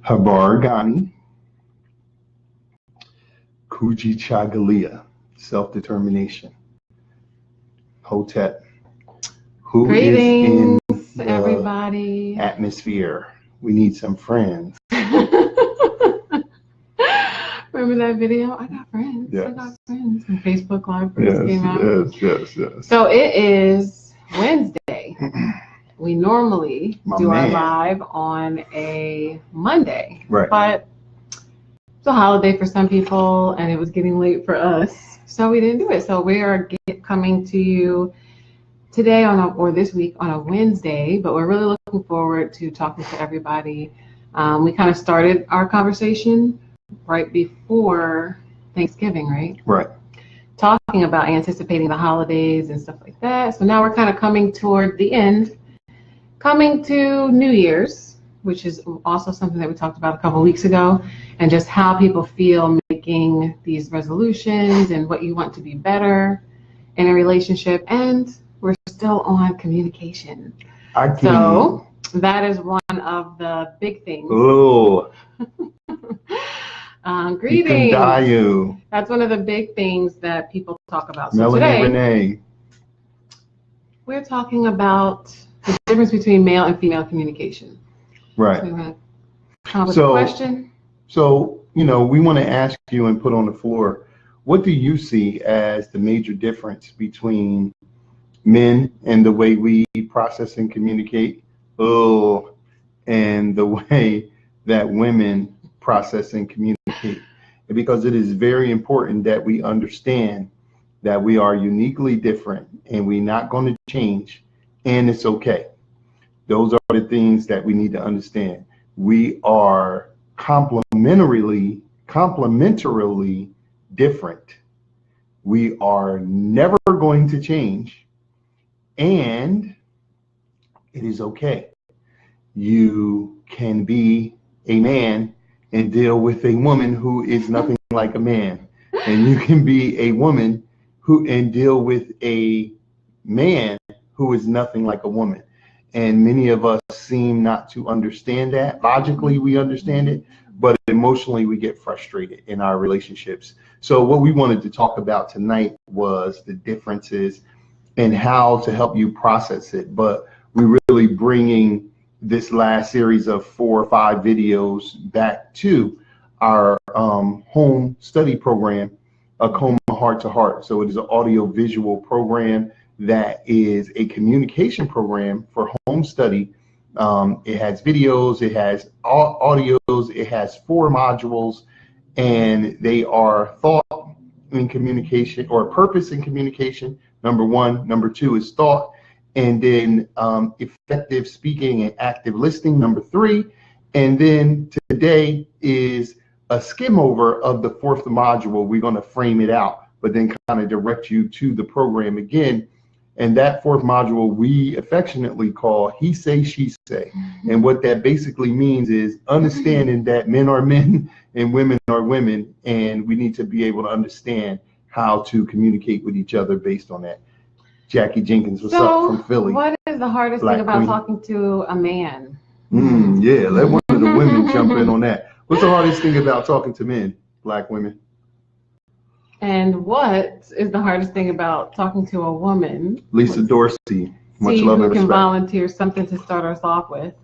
Habar Ghani, Kujichagulia, self-determination. Hotep, who Greetings, is in the everybody. atmosphere. We need some friends. Remember that video? I got friends. Yes. I got friends. When Facebook Live first came out. Yes. So it is Wednesday. We normally our live on a Monday. Right. But it's a holiday for some people, and it was getting late for us, so we didn't do it. So we are coming to you today this week on a Wednesday, but we're really looking forward to talking to everybody. We kind of started our conversation right before Thanksgiving, right? Right. Talking about anticipating the holidays and stuff like that. So now we're kind of coming toward the end, coming to New Year's, which is also something that we talked about a couple of weeks ago, and just how people feel making these resolutions and what you want to be better in a relationship. And we're still on communication. So that is one of the big things. Oh. Greetings. That's one of the big things that people talk about. So Melanie today, Renee, we're talking about the difference between male and female communication. Right. So we're going to come up with a question. So, we want to ask you and put on the floor, what do you see as the major difference between men and the way we process and communicate, and the way that women process and communicate? And because it is very important that we understand that we are uniquely different and we're not going to change, and it's okay. Those are the things that we need to understand. We are complementarily different. We are never going to change, and it is okay. You can be a man and deal with a woman who is nothing like a man, and you can be a woman and deal with a man who is nothing like a woman. And many of us seem not to understand that. Logically, we understand it, but emotionally, we get frustrated in our relationships. So what we wanted to talk about tonight was the differences and how to help you process it. But we're really bringing this last series of 4 or 5 videos back to our home study program, Acoma Heart to Heart. So it is an audio visual program that is a communication program for home study. It has videos, it has audios, it has 4 modules, and they are thought in communication, or purpose in communication, number 1. Number 2 is thought, and then effective speaking and active listening, number 3. And then today is a skim over of the 4th module. We're going to frame it out, but then kind of direct you to the program again. And that 4th module we affectionately call He Say, She Say. And what that basically means is understanding that men are men and women are women, and we need to be able to understand how to communicate with each other based on that. Jackie Jenkins, what's up from Philly? What is the hardest thing about talking to a man? Yeah, let one of the women jump in on that. What's the hardest thing about talking to men, Black women? And what is the hardest thing about talking to a woman? Lisa Dorsey, much love and respect. Can volunteer something to start us off with.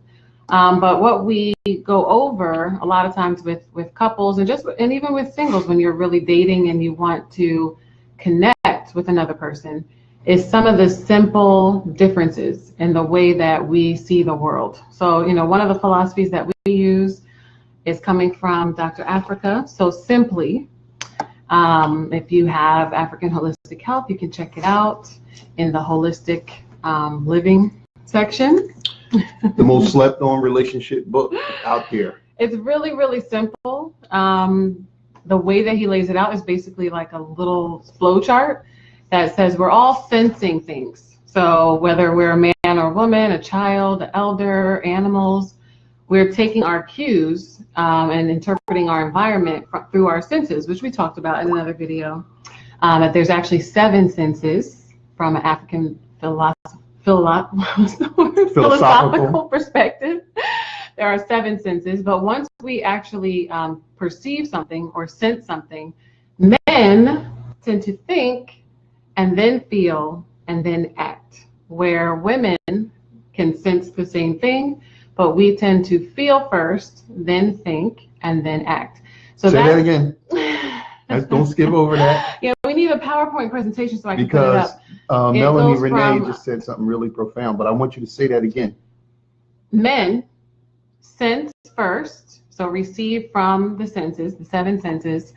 But what we go over a lot of times with couples and even with singles, when you're really dating and you want to connect with another person, is some of the simple differences in the way that we see the world. So, one of the philosophies that we use is coming from Dr. Africa. So simply, if you have African Holistic Health, you can check it out in the holistic living section. The most slept on relationship book out there. It's really, really simple. The way that he lays it out is basically like a little flow chart that says we're all sensing things. So whether we're a man or woman, a child, an elder, animals, we're taking our cues and interpreting our environment through our senses, which we talked about in another video, that there's actually 7 senses from an African what's the word? Philosophical perspective, there are 7 senses. But once we actually perceive something or sense something, men tend to think and then feel and then act, where women can sense the same thing, but we tend to feel first, then think, and then act. So say that again. Don't skip over that. Yeah, we need a PowerPoint presentation so I can put it up. Because Melanie Renee just said something really profound, but I want you to say that again. Men sense first, so receive from the senses, the 7 senses,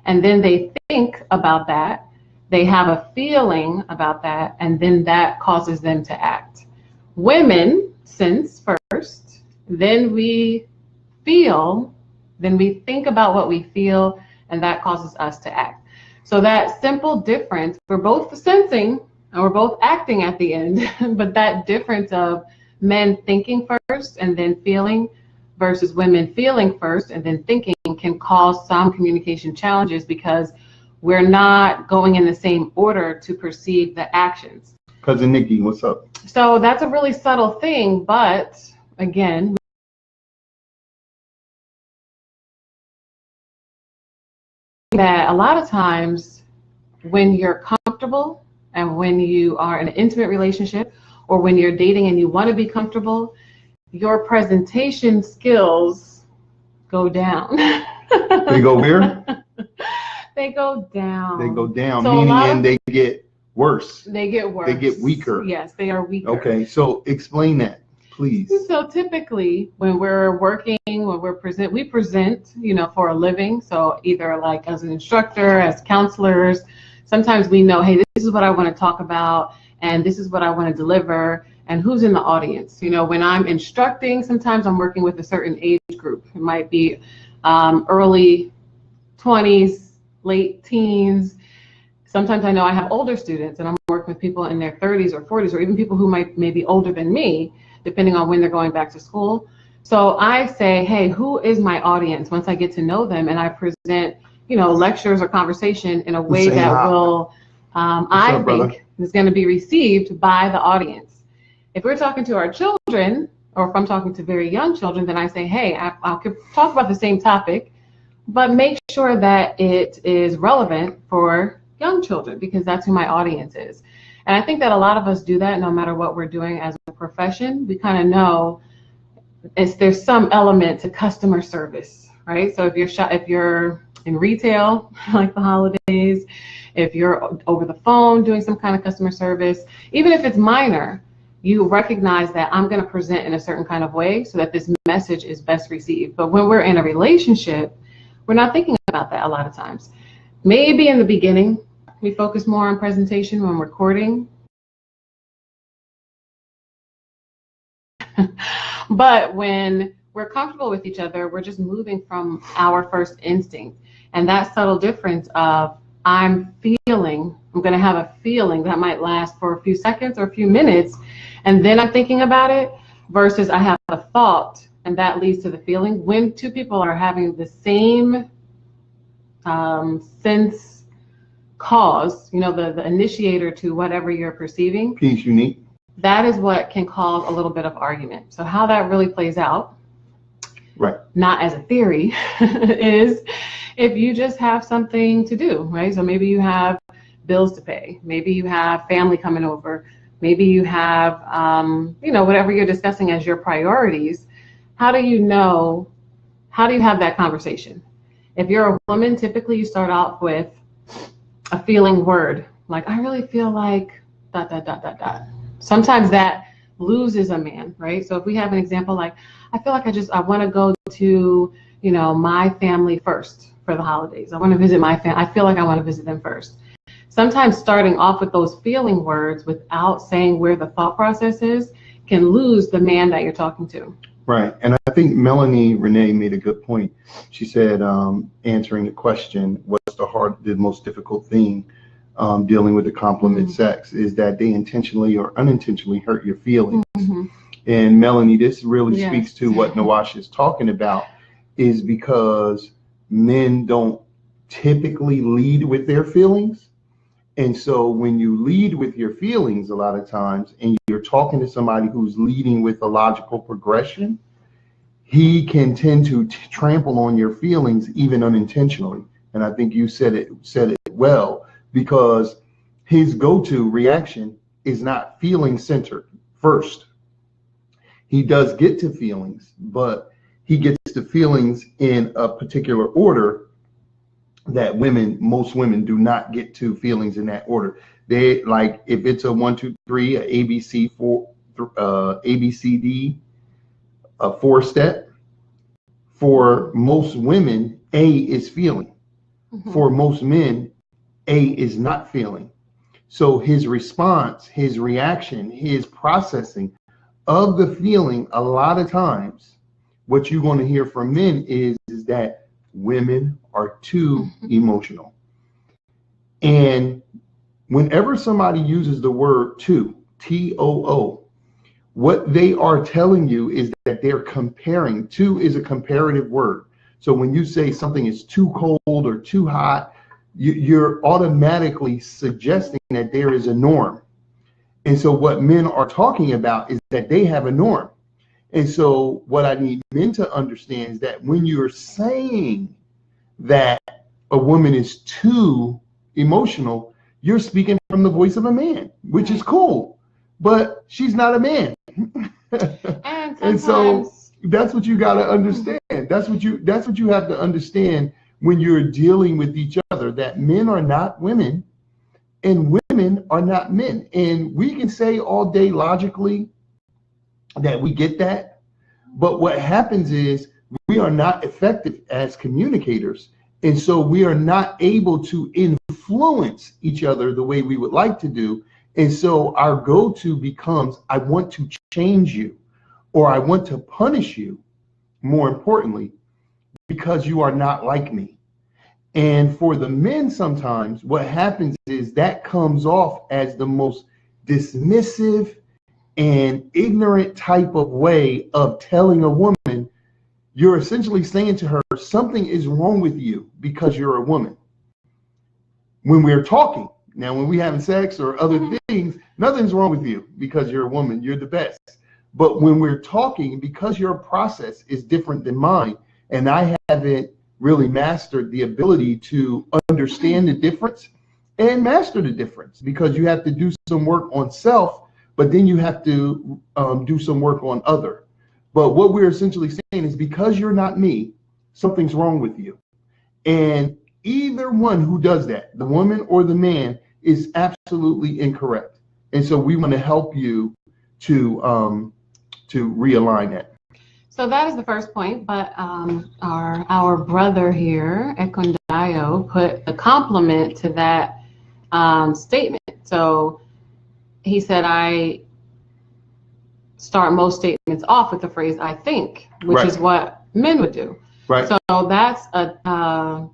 and then they think about that. They have a feeling about that, and then that causes them to act. Women sense first, then we feel, then we think about what we feel, and that causes us to act. So that simple difference, we're both sensing and we're both acting at the end, but that difference of men thinking first and then feeling versus women feeling first and then thinking can cause some communication challenges because we're not going in the same order to perceive the actions. Cousin Nikki, what's up? So that's a really subtle thing, but again, that a lot of times when you're comfortable and when you are in an intimate relationship or when you're dating and you want to be comfortable, your presentation skills go down. They go where? They go down. They go down, So meaning they get worse. They get worse. They get weaker. Yes, they are weaker. Okay, so explain that, please. So typically when we're working, when we present, for a living. So either like as an instructor, as counselors, sometimes we know, hey, this is what I want to talk about and this is what I want to deliver and who's in the audience. When I'm instructing, sometimes I'm working with a certain age group. It might be early 20s, late teens. Sometimes I know I have older students and I'm working with people in their 30s or 40s or even people who might be older than me, depending on when they're going back to school. So I say, hey, who is my audience once I get to know them, and I present, lectures or conversation in a way that will, I think, is going to be received by the audience. If we're talking to our children, or if I'm talking to very young children, then I say, hey, I could talk about the same topic, but make sure that it is relevant for young children because that's who my audience is. And I think that a lot of us do that no matter what we're doing as a profession. We kind of know there's some element to customer service, right? So if you're in retail, like the holidays, if you're over the phone doing some kind of customer service, even if it's minor, you recognize that I'm going to present in a certain kind of way so that this message is best received. But when we're in a relationship, we're not thinking about that a lot of times. Maybe in the beginning, we focus more on presentation when we're courting. But when we're comfortable with each other, we're just moving from our first instinct. And that subtle difference of I'm going to have a feeling that might last for a few seconds or a few minutes, and then I'm thinking about it, versus I have a thought and that leads to the feeling. When two people are having the same sense cause, the initiator to whatever you're perceiving. Piece unique. That is what can cause a little bit of argument. So how that really plays out, right? Not as a theory, is if you just have something to do, right? So maybe you have bills to pay. Maybe you have family coming over. Maybe you have, whatever you're discussing as your priorities. How do you have that conversation? If you're a woman, typically you start off with a feeling word, like, I really feel like ... Sometimes that loses a man, right? So if we have an example like, I feel like I want to go to, my family first for the holidays. I want to visit my family. I feel like I want to visit them first. Sometimes starting off with those feeling words without saying where the thought process is can lose the man that you're talking to. Right. And I think Melanie Renee made a good point. She said, answering the question, what's the most difficult thing dealing with the complement sex, is that they intentionally or unintentionally hurt your feelings. Mm-hmm. And Melanie, this really speaks to what Nawash is talking about, is because men don't typically lead with their feelings. And so when you lead with your feelings a lot of times, and you're talking to somebody who's leading with a logical progression, he can tend to trample on your feelings even unintentionally. And I think you said it well, because his go-to reaction is not feeling centered first. He does get to feelings, but he gets to feelings in a particular order that most women do not get to feelings in that order. They, like, if it's a 1, 2, 3, a ABC, ABCD, a 4-step, for most women, A is feeling. Mm-hmm. For most men, A is not feeling. So his response, his reaction, his processing of the feeling, a lot of times, what you're going to hear from men is that women are too emotional. And whenever somebody uses the word too, T-O-O, what they are telling you is that they're comparing. Too is a comparative word. So when you say something is too cold or too hot, you're automatically suggesting that there is a norm. And so what men are talking about is that they have a norm. And so what I need men to understand is that when you're saying that a woman is too emotional, you're speaking from the voice of a man, which is cool, but she's not a man. And so that's what you got to understand. That's what you have to understand when you're dealing with each other, that men are not women and women are not men. And we can say all day logically that we get that, but what happens is we are not effective as communicators, and so we are not able to influence each other the way we would like to do. And so our go-to becomes, I want to change you, or I want to punish you, more importantly, because you are not like me. And for the men, sometimes what happens is that comes off as the most dismissive and ignorant type of way of telling a woman. You're essentially saying to her, something is wrong with you because you're a woman. When we're talking, now when we're having sex or other things, nothing's wrong with you because you're a woman, you're the best. But when we're talking, because your process is different than mine, and I haven't really mastered the ability to understand the difference and master the difference, because you have to do some work on self, but then you have to do some work on other. But what we're essentially saying is, because you're not me, something's wrong with you. And either one who does that, the woman or the man, is absolutely incorrect. And so we want to help you to realign that. So that is the first point, but our brother here, Ekondayo, put a compliment to that statement. So he said, I start most statements off with the phrase, I think, which is what men would do. Right. So that's a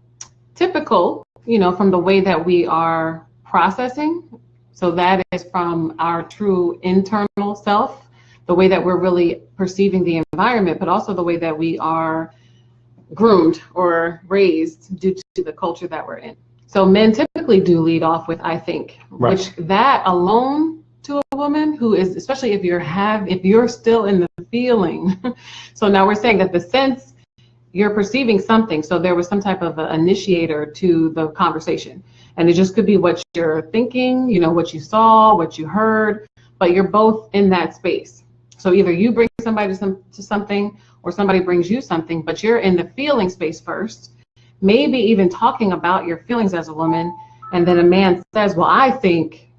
typical, from the way that we are processing. So that is from our true internal self, the way that we're really perceiving the environment, but also the way that we are groomed or raised due to the culture that we're in. So men typically do lead off with I think, which that alone to a woman who is, especially if you're still in the feeling. So now we're saying that the sense, you're perceiving something. So there was some type of initiator to the conversation. And it just could be what you're thinking, what you saw, what you heard, but you're both in that space. So either you bring somebody to something or somebody brings you something, but you're in the feeling space first, maybe even talking about your feelings as a woman. And then a man says, well, I think,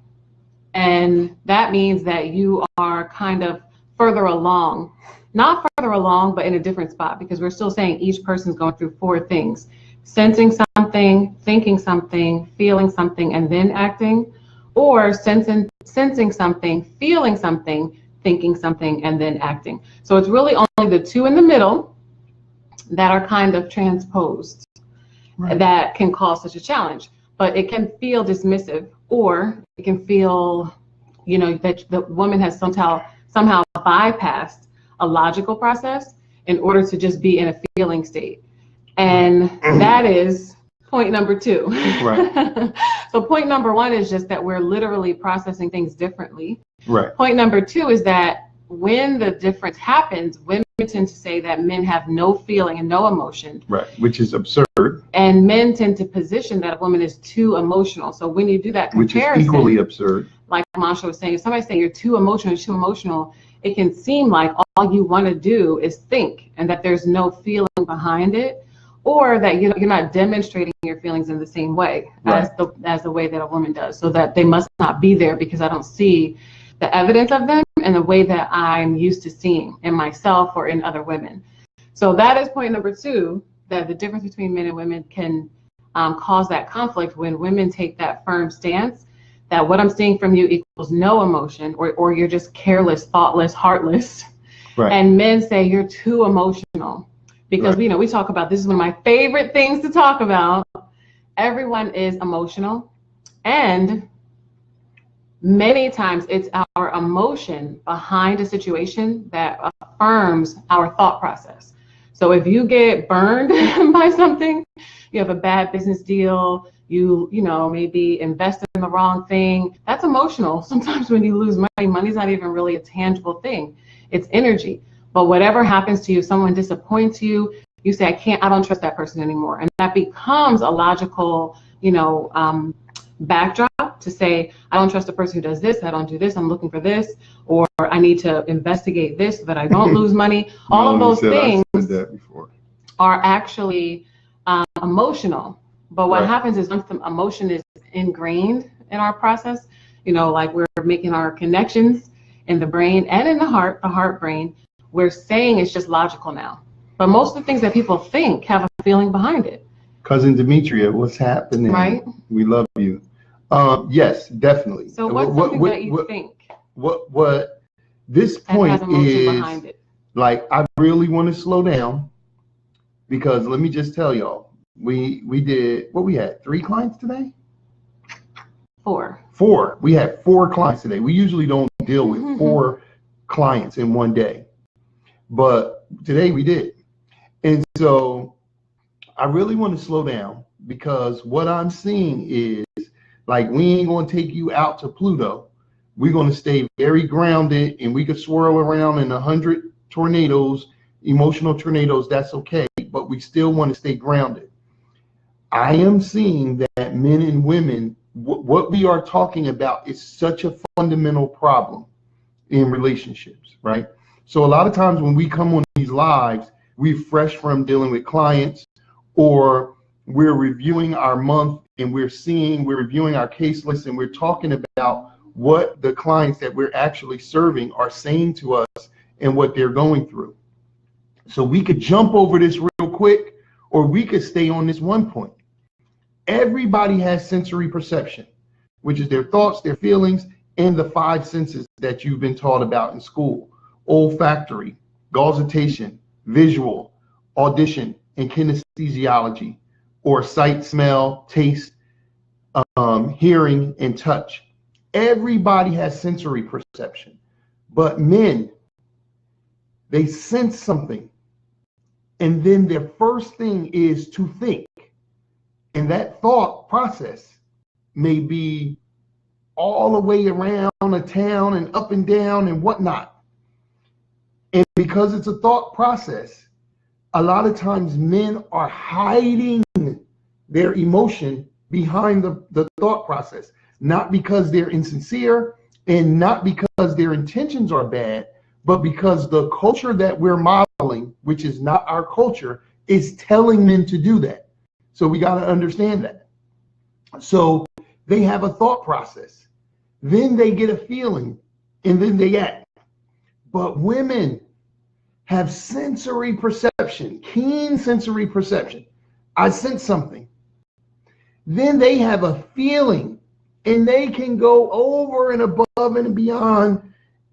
and that means that you are kind of further along, not further along, but in a different spot, because we're still saying each person's going through 4 things: sensing something, thinking something, feeling something, and then acting, or sensing something, feeling something, thinking something, and then acting. So it's really only the 2 in the middle that are kind of transposed that can cause such a challenge. But it can feel dismissive, or it can feel, that the woman has somehow bypassed a logical process in order to just be in a feeling state. And that is point number 2. Right. So point number 1 is just that we're literally processing things differently. Right. Point number 2 is that when the difference happens, women tend to say that men have no feeling and no emotion. Right. Which is absurd. And men tend to position that a woman is too emotional. So when you do that comparison, which is equally absurd. Like Masha was saying, if somebody's saying you're too emotional, it can seem like all you want to do is think and that there's no feeling behind it, or that you're not demonstrating your feelings in the same way Right. as the way that a woman does. So that they must not be there because I don't see the evidence of them in the way that I'm used to seeing in myself or in other women. So that is point number 2, that the difference between men and women can cause that conflict when women take that firm stance that what I'm seeing from you equals no emotion, or you're just careless, thoughtless, heartless. Right. And men say you're too emotional. Because Right. we talk about, this is one of my favorite things to talk about. Everyone is emotional, and many times it's our emotion behind a situation that affirms our thought process. So if you get burned by something, you have a bad business deal, you maybe invest in the wrong thing, that's emotional. Sometimes when you lose money's not even really a tangible thing. It's energy. But whatever happens to you, someone disappoints you, you say, I don't trust that person anymore. And that becomes a logical, backdrop to say, I don't trust the person who does this, I don't do this, I'm looking for this, or I need to investigate this so that I don't lose money. All of those things are actually emotional. But what happens is once the emotion is ingrained in our process, like we're making our connections in the brain and in the heart brain, we're saying it's just logical now. But most of the things that people think have a feeling behind it. Cousin Demetria, what's happening? Right. We love you. Yes, definitely. So what's something that you think? What this point has emotion is, behind it? Like, I really want to slow down, because let me just tell y'all, we did, we had 3 clients today? 4. We had 4 clients today. We usually don't deal with 4 clients in one day, but today we did. And so I really want to slow down, because what I'm seeing is, like, we ain't going to take you out to Pluto. We're going to stay very grounded, and we could swirl around in 100 tornadoes, emotional tornadoes, that's okay, but we still want to stay grounded. I am seeing that men and women, what we are talking about is such a fundamental problem in relationships, right? So a lot of times when we come on these lives, we're fresh from dealing with clients, or we're reviewing our month and we're reviewing our case list, and we're talking about what the clients that we're actually serving are saying to us and what they're going through. So we could jump over this real quick, or we could stay on this one point. Everybody has sensory perception, which is their thoughts, their feelings, and the 5 senses that you've been taught about in school: olfactory, gaussitation, visual, audition, and kinesthesiology, or sight, smell, taste, hearing, and touch. Everybody has sensory perception, but men, they sense something, and then their first thing is to think. And that thought process may be all the way around a town and up and down and whatnot. And because it's a thought process, a lot of times men are hiding their emotion behind the thought process, not because they're insincere and not because their intentions are bad, but because the culture that we're modeling, which is not our culture, is telling men to do that. So we got to understand that. So they have a thought process, then they get a feeling, and then they act. But women have sensory perception, keen sensory perception. I sense something. Then they have a feeling, and they can go over and above and beyond,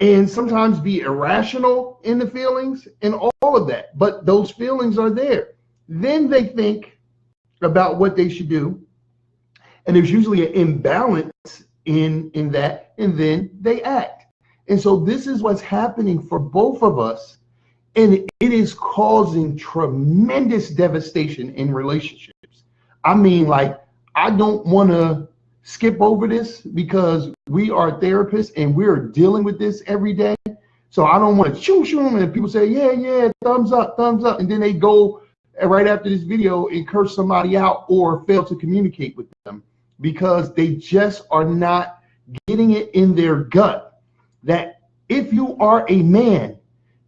and sometimes be irrational in the feelings and all of that. But those feelings are there. Then they think about what they should do, and there's usually an imbalance in that, and then they act. And so this is what's happening for both of us, and it is causing tremendous devastation in relationships. I mean, like, I don't want to skip over this because we are therapists and we're dealing with this every day. So I don't want to shoot them and people say, yeah, thumbs up. And then they go right after this video and curse somebody out or fail to communicate with them because they just are not getting it in their gut that if you are a man,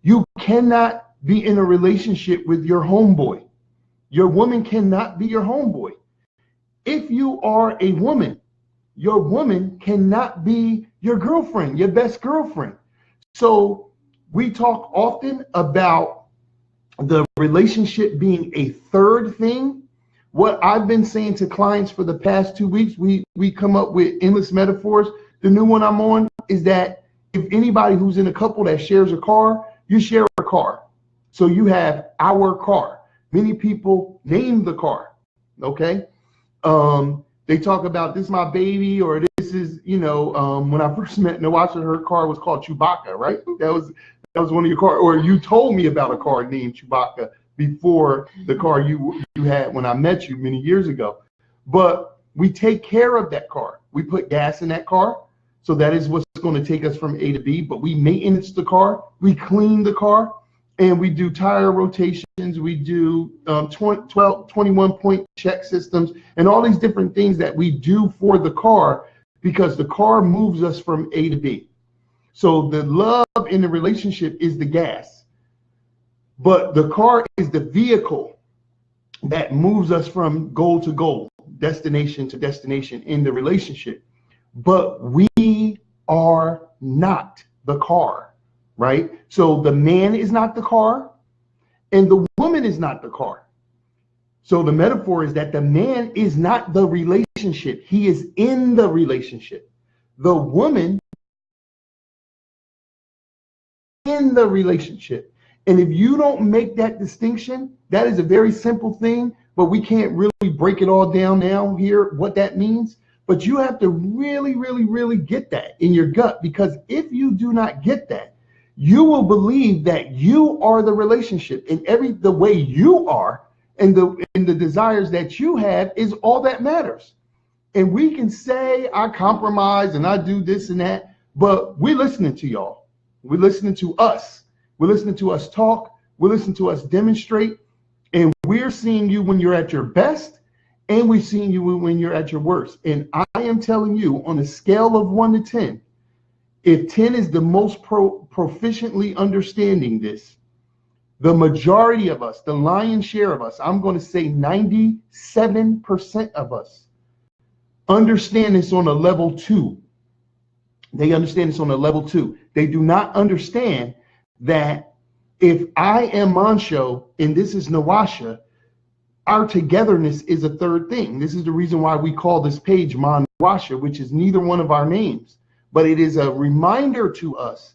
you cannot be in a relationship with your homeboy. Your woman cannot be your homeboy. If you are a woman, your woman cannot be your girlfriend, your best girlfriend. So we talk often about the relationship being a third thing. What I've been saying to clients for the past 2 weeks, we come up with endless metaphors. The new one I'm on is that if anybody who's in a couple that shares a car, you share a car. So you have our car. Many people name the car, okay? They talk about this is my baby, or this is, when I first met Nawasha, her car was called Chewbacca, right? That was one of your cars, or you told me about a car named Chewbacca before the car you had when I met you many years ago. But we take care of that car. We put gas in that car. So that is what's going to take us from A to B, but we maintenance the car, we clean the car, and we do tire rotations, we do 21-point check systems, and all these different things that we do for the car because the car moves us from A to B. So the love in the relationship is the gas, but the car is the vehicle that moves us from goal to goal, destination to destination in the relationship. But we are not the car, right? So the man is not the car and the woman is not the car. So the metaphor is that the man is not the relationship. He is in the relationship. The woman in the relationship. And if you don't make that distinction, that is a very simple thing, but we can't really break it all down now here, what that means. But you have to really, really, really get that in your gut, because if you do not get that, you will believe that you are the relationship, and the way you are and the desires that you have is all that matters. And we can say I compromise and I do this and that, but we're listening to y'all. We're listening to us. We're listening to us talk. We're listening to us demonstrate, and we're seeing you when you're at your best. And we've seen you when you're at your worst. And I am telling you, on a scale of 1 to 10, if 10 is the most proficiently understanding this, the majority of us, the lion's share of us, I'm going to say 97% of us, understand this on a level 2. They understand this on a level 2. They do not understand that if I am Mancho and this is Nawasha, our togetherness is a third thing. This is the reason why we call this page Manwasha, which is neither one of our names, but it is a reminder to us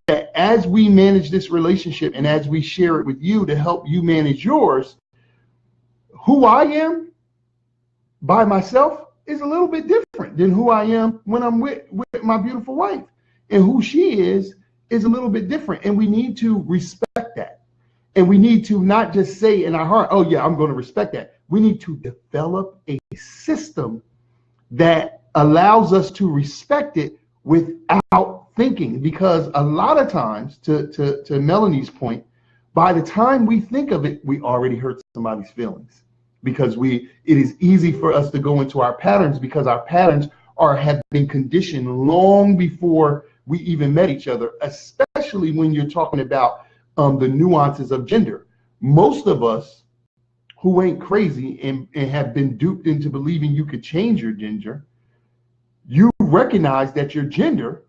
that as we manage this relationship and as we share it with you to help you manage yours, who I am by myself is a little bit different than who I am when I'm with my beautiful wife. And who she is a little bit different. And we need to respect that. And we need to not just say in our heart, oh yeah, I'm going to respect that. We need to develop a system that allows us to respect it without thinking. Because a lot of times, to Melanie's point, by the time we think of it, we already hurt somebody's feelings. Because it is easy for us to go into our patterns because our patterns have been conditioned long before we even met each other, especially when you're talking about the nuances of gender. Most of us who ain't crazy and have been duped into believing you could change your gender, you recognize that your gender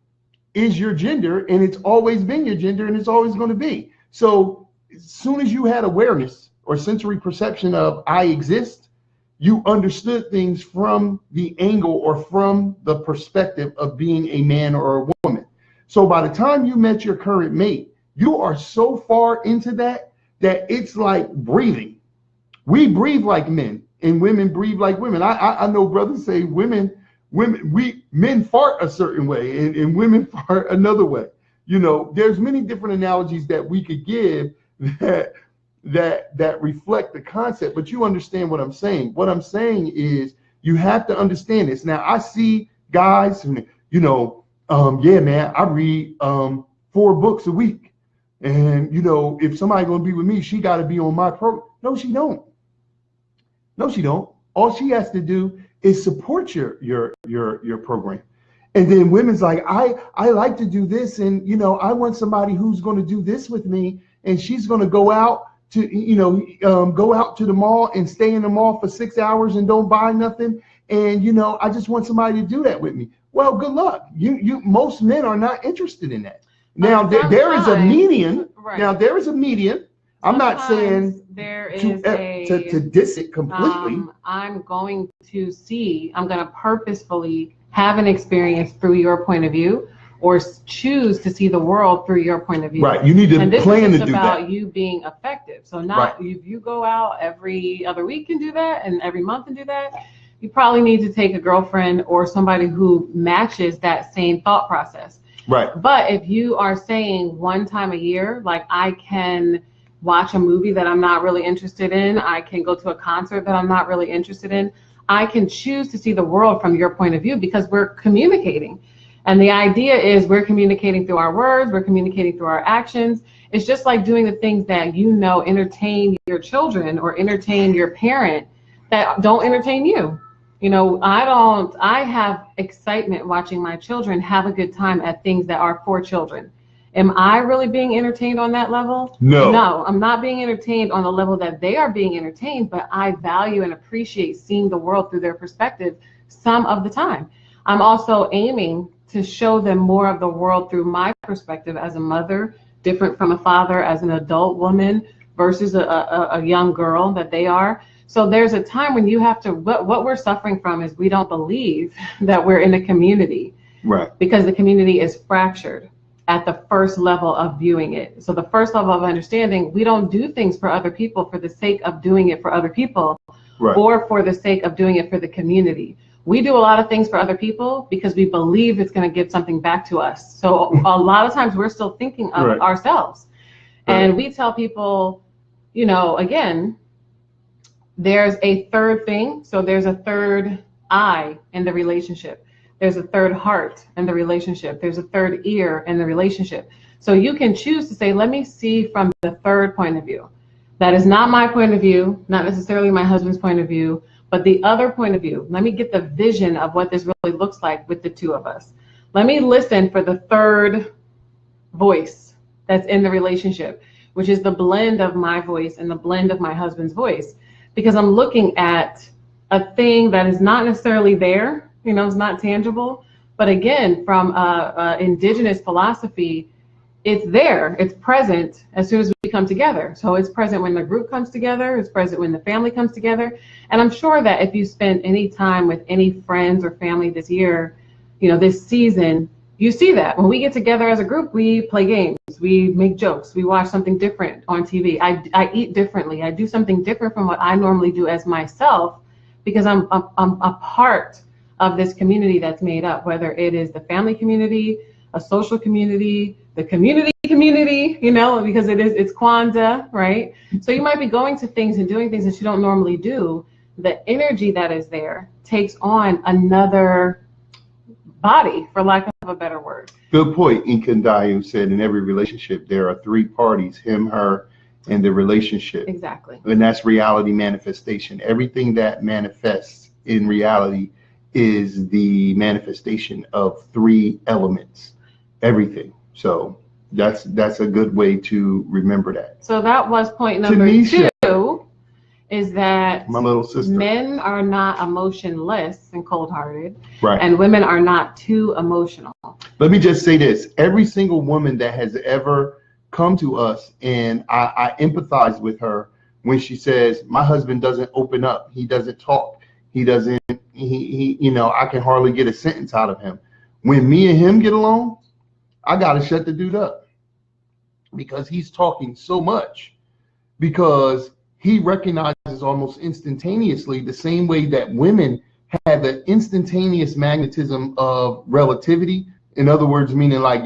is your gender and it's always been your gender and it's always going to be. So as soon as you had awareness or sensory perception of I exist, you understood things from the angle or from the perspective of being a man or a woman. So by the time you met your current mate, you are so far into that it's like breathing. We breathe like men and women breathe like women. I know brothers say men fart a certain way and women fart another way. There's many different analogies that we could give that that reflect the concept, but you understand what I'm saying. What I'm saying is you have to understand this. Now I see guys who, yeah, man, I read 4 books a week. And if somebody gonna be with me, she gotta be on my program. No, she don't. No, she don't. All she has to do is support your program. And then women's like, I like to do this, and I want somebody who's gonna do this with me, and she's gonna go out to go out to the mall and stay in the mall for 6 hours and don't buy nothing. And I just want somebody to do that with me. Well, good luck. Most men are not interested in that. Now there is a median. Right. Now there is a median. I'm not saying there is to diss it completely. I'm going to purposefully have an experience through your point of view, or choose to see the world through your point of view. Right. You need to plan to do that. It's about you being effective. So if you go out every other week and do that, and every month and do that, you probably need to take a girlfriend or somebody who matches that same thought process. Right. But if you are saying one time a year, like I can watch a movie that I'm not really interested in, I can go to a concert that I'm not really interested in, I can choose to see the world from your point of view because we're communicating. And the idea is we're communicating through our words, we're communicating through our actions. It's just like doing the things that entertain your children or entertain your parent that don't entertain you. I have excitement watching my children have a good time at things that are for children. Am I really being entertained on that level? No, I'm not being entertained on the level that they are being entertained, but I value and appreciate seeing the world through their perspective some of the time. I'm also aiming to show them more of the world through my perspective as a mother, different from a father, as an adult woman versus a young girl that they are. So there's a time when you have to, what we're suffering from is we don't believe that we're in a community. Right. Because the community is fractured at the first level of viewing it. So the first level of understanding, we don't do things for other people for the sake of doing it for other people, right, or for the sake of doing it for the community. We do a lot of things for other people because we believe it's going to give something back to us. So a lot of times we're still thinking of right ourselves. Right. And we tell people, again, there's a third thing. So there's a third eye in the relationship. There's a third heart in the relationship. There's a third ear in the relationship. So you can choose to say, let me see from the third point of view. That is not my point of view, not necessarily my husband's point of view, but the other point of view. Let me get the vision of what this really looks like with the two of us. Let me listen for the third voice that's in the relationship, which is the blend of my voice and the blend of my husband's voice. Because I'm looking at a thing that is not necessarily there, it's not tangible. But again, from indigenous philosophy, it's there, it's present as soon as we come together. So it's present when the group comes together, it's present when the family comes together. And I'm sure that if you spend any time with any friends or family this year, this season, you see that when we get together as a group, we play games, we make jokes, we watch something different on TV. I eat differently. I do something different from what I normally do as myself because I'm a part of this community that's made up, whether it is the family community, a social community, the community, because it's Kwanzaa, right? So you might be going to things and doing things that you don't normally do. The energy that is there takes on another body, for lack of a better word. Good point. Inkandayu said in every relationship, there are 3 parties, him, her, and the relationship. Exactly. And that's reality manifestation. Everything that manifests in reality is the manifestation of 3 elements, everything. So that's a good way to remember that. So that was point number Tanisha, 2, is that my little sister, men are not emotionless and cold-hearted, right, and women are not too emotional. Let me just say this. Every single woman that has ever come to us, and I empathize with her when she says, my husband doesn't open up, he doesn't talk, he I can hardly get a sentence out of him. When me and him get along, I gotta shut the dude up because he's talking so much, because he recognizes almost instantaneously, the same way that women have the instantaneous magnetism of relativity. In other words, meaning like,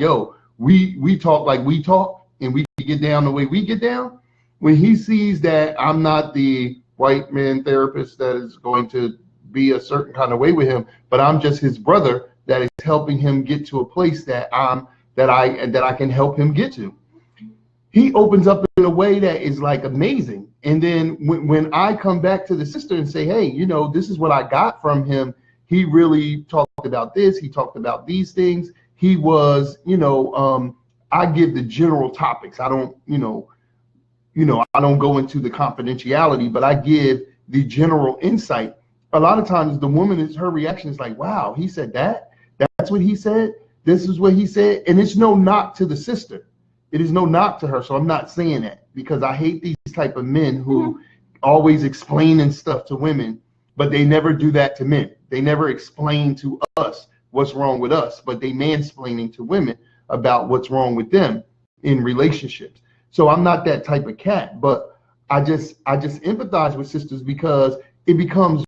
we talk like we talk and we get down the way we get down. when he sees that I'm not the white man therapist that is going to be a certain kind of way with him, but I'm just his brother that is helping him get to a place that I can help him get to. He opens up in a way that is like amazing. And then when I come back to the sister and say, hey, you know, this is what I got from him. He really talked about this. He talked about these things. He was, you know, I give the general topics. I don't, I don't go into the confidentiality, but I give the general insight. A lot of times the woman her reaction is like, wow, he said that. That's what he said. This is what he said. And it's no knock to the sister. It is no knock to her. So I'm not saying that, because I hate these type of men who always explaining stuff to women, but they never do that to men. They never explain to us what's wrong with us, but they mansplaining to women about what's wrong with them in relationships. So I'm not that type of cat, but I just empathize with sisters, because it becomes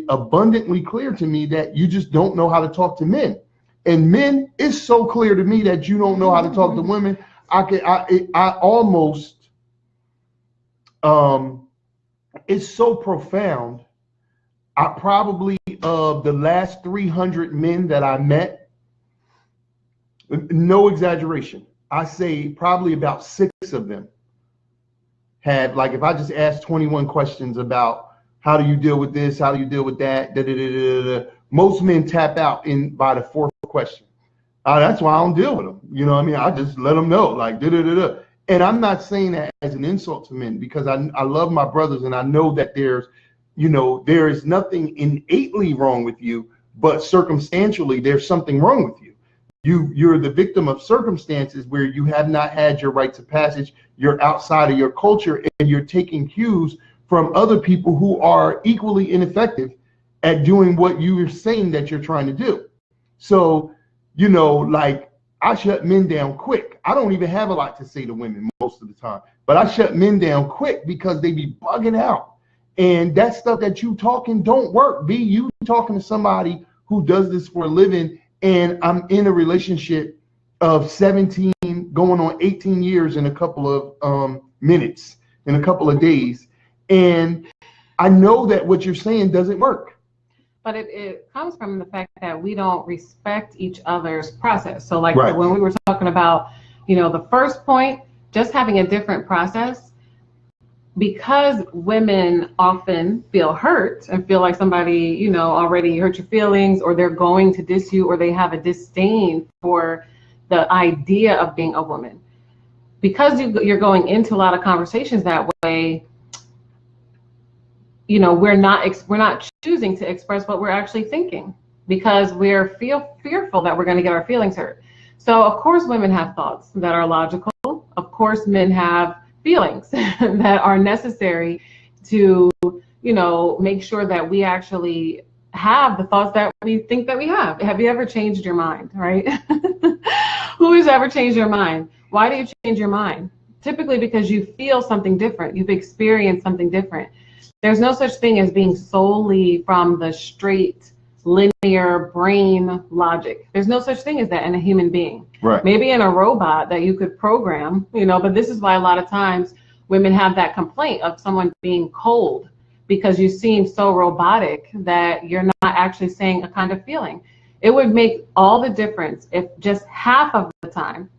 abundantly clear to me that you just don't know how to talk to men. And men, it's so clear to me that you don't know how to talk to women. I almost, it's so profound. I probably, of the last 300 men that I met, no exaggeration, I say probably about 6 of them had, like, if I just asked 21 questions about how do you deal with this, how do you deal with that, most men tap out by the 4th question. That's why I don't deal with them. You know what I mean? I just let them know, like, And I'm not saying that as an insult to men, because I love my brothers, and I know that there is nothing innately wrong with you, but circumstantially there's something wrong with you. You're the victim of circumstances where you have not had your rites of passage. You're outside of your culture, and you're taking cues from other people who are equally ineffective at doing what you are saying that you're trying to do. So, like, I shut men down quick. I don't even have a lot to say to women most of the time, but I shut men down quick because they be bugging out. And that stuff that you talking don't work. You talking to somebody who does this for a living, and I'm in a relationship of 17 going on 18 years in a couple of minutes, in a couple of days. And I know that what you're saying doesn't work. But it comes from the fact that we don't respect each other's process. So like Right. when we were talking about, the first point, just having a different process, because women often feel hurt and feel like somebody, already hurt your feelings, or they're going to diss you, or they have a disdain for the idea of being a woman. Because you're going into a lot of conversations that way, we're not choosing to express what we're actually thinking, because we're fearful that we're going to get our feelings hurt. So of course women have thoughts that are logical. Of course men have feelings that are necessary to, make sure that we actually have the thoughts that we think that we have. Have you ever changed your mind, right? Who has ever changed your mind? Why do you change your mind? Typically because you feel something different. You've experienced something different. There's no such thing as being solely from the straight, linear brain logic. There's no such thing as that in a human being. Right. Maybe in a robot that you could program, but this is why a lot of times women have that complaint of someone being cold, because you seem so robotic that you're not actually saying a kind of feeling. It would make all the difference if just half of the time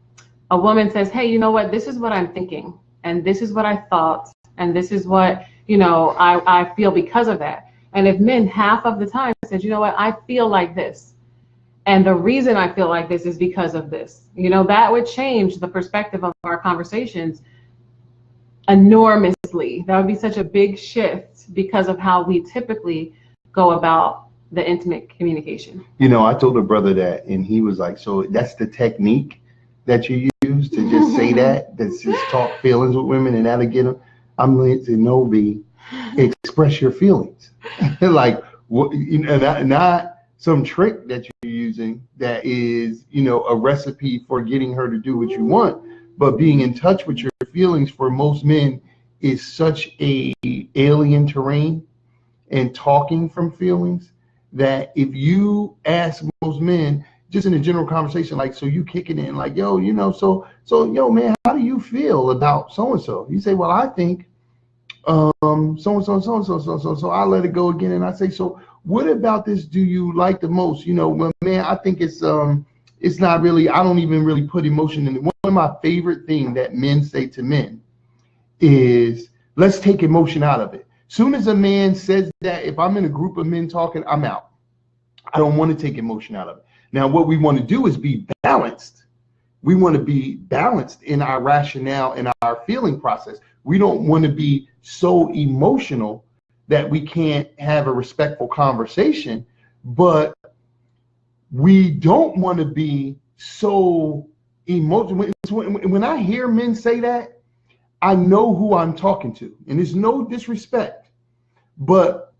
a woman says, hey, you know what, this is what I'm thinking, and this is what I thought, and this is what, I feel because of that. And if men half of the time said, you know what, I feel like this, and the reason I feel like this is because of this, that would change the perspective of our conversations enormously. That would be such a big shift because of how we typically go about the intimate communication. I told a brother that, and he was like, so that's the technique that you use to just say that's just talk feelings with women, and that'll get them. I'm going to know, express your feelings. Like, not some trick that you're using that is, a recipe for getting her to do what you want, but being in touch with your feelings for most men is such a alien terrain, and talking from feelings, that if you ask most men, just in a general conversation, like, so you kick it in, like, yo, so yo, man, how do you feel about so-and-so? You say, well, I think, so and so and so and so so so. So I let it go again, and I say, so what about this do you like the most? You know, well, man, I think it's not really. I don't even really put emotion in it. One of my favorite things that men say to men is, let's take emotion out of it. Soon as a man says that, if I'm in a group of men talking, I'm out. I don't want to take emotion out of it. Now, what we want to do is be balanced. We want to be balanced in our rationale and our feeling process. We don't want to be so emotional that we can't have a respectful conversation, but we don't want to be so emotional. When I hear men say that, I know who I'm talking to, and there's no disrespect, but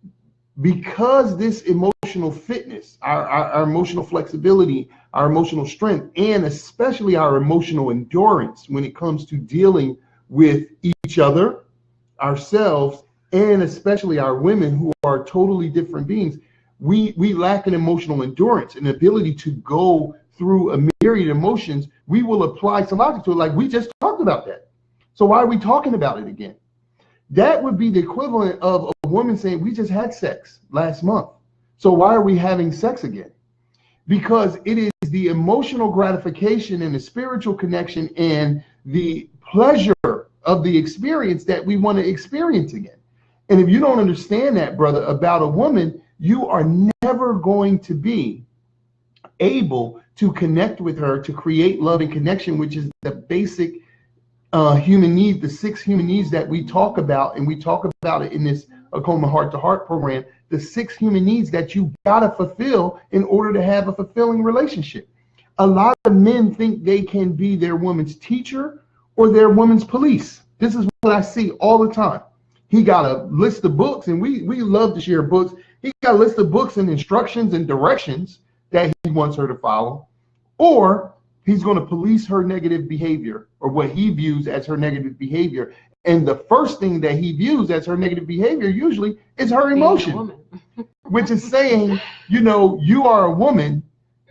because this emotional fitness, our emotional flexibility, our emotional strength, and especially our emotional endurance when it comes to dealing with each other, ourselves, and especially our women who are totally different beings, we lack an emotional endurance, an ability to go through a myriad of emotions. We will apply some logic to it, like we just talked about that. So why are we talking about it again? That would be the equivalent of a woman saying, we just had sex last month, so why are we having sex again? Because it is the emotional gratification and the spiritual connection and the pleasure of the experience that we want to experience again. And if you don't understand that, brother, about a woman, you are never going to be able to connect with her, to create love and connection, which is the basic human needs, the 6 human needs that we talk about, and we talk about it in this Akoma Heart to Heart program, the 6 human needs that you gotta fulfill in order to have a fulfilling relationship. A lot of men think they can be their woman's teacher or their woman's police. This is what I see all the time. He got a list of books, and we love to share books. He got a list of books and instructions and directions that he wants her to follow, or he's going to police her negative behavior, or what he views as her negative behavior. And the first thing that he views as her negative behavior usually is her emotion, which is saying, you know, you are a woman,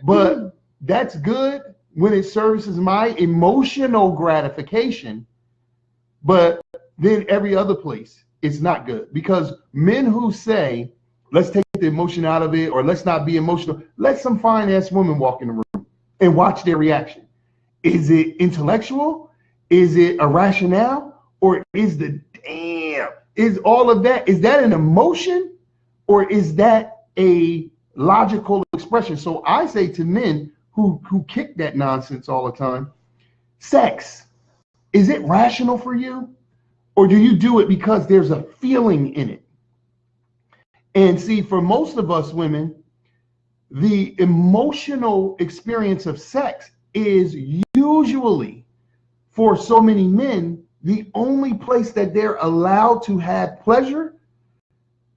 but that's good when it services my emotional gratification. But then every other place, it's not good. Because men who say, let's take the emotion out of it, or let's not be emotional, let some fine-ass woman walk in the room and watch their reaction. Is it intellectual? Is it a rationale? Or is is all of that, is that an emotion? Or is that a logical expression? So I say to men who kick that nonsense all the time, sex, is it rational for you? Or do you do it because there's a feeling in it? And see, for most of us women, the emotional experience of sex is usually, for so many men, the only place that they're allowed to have pleasure,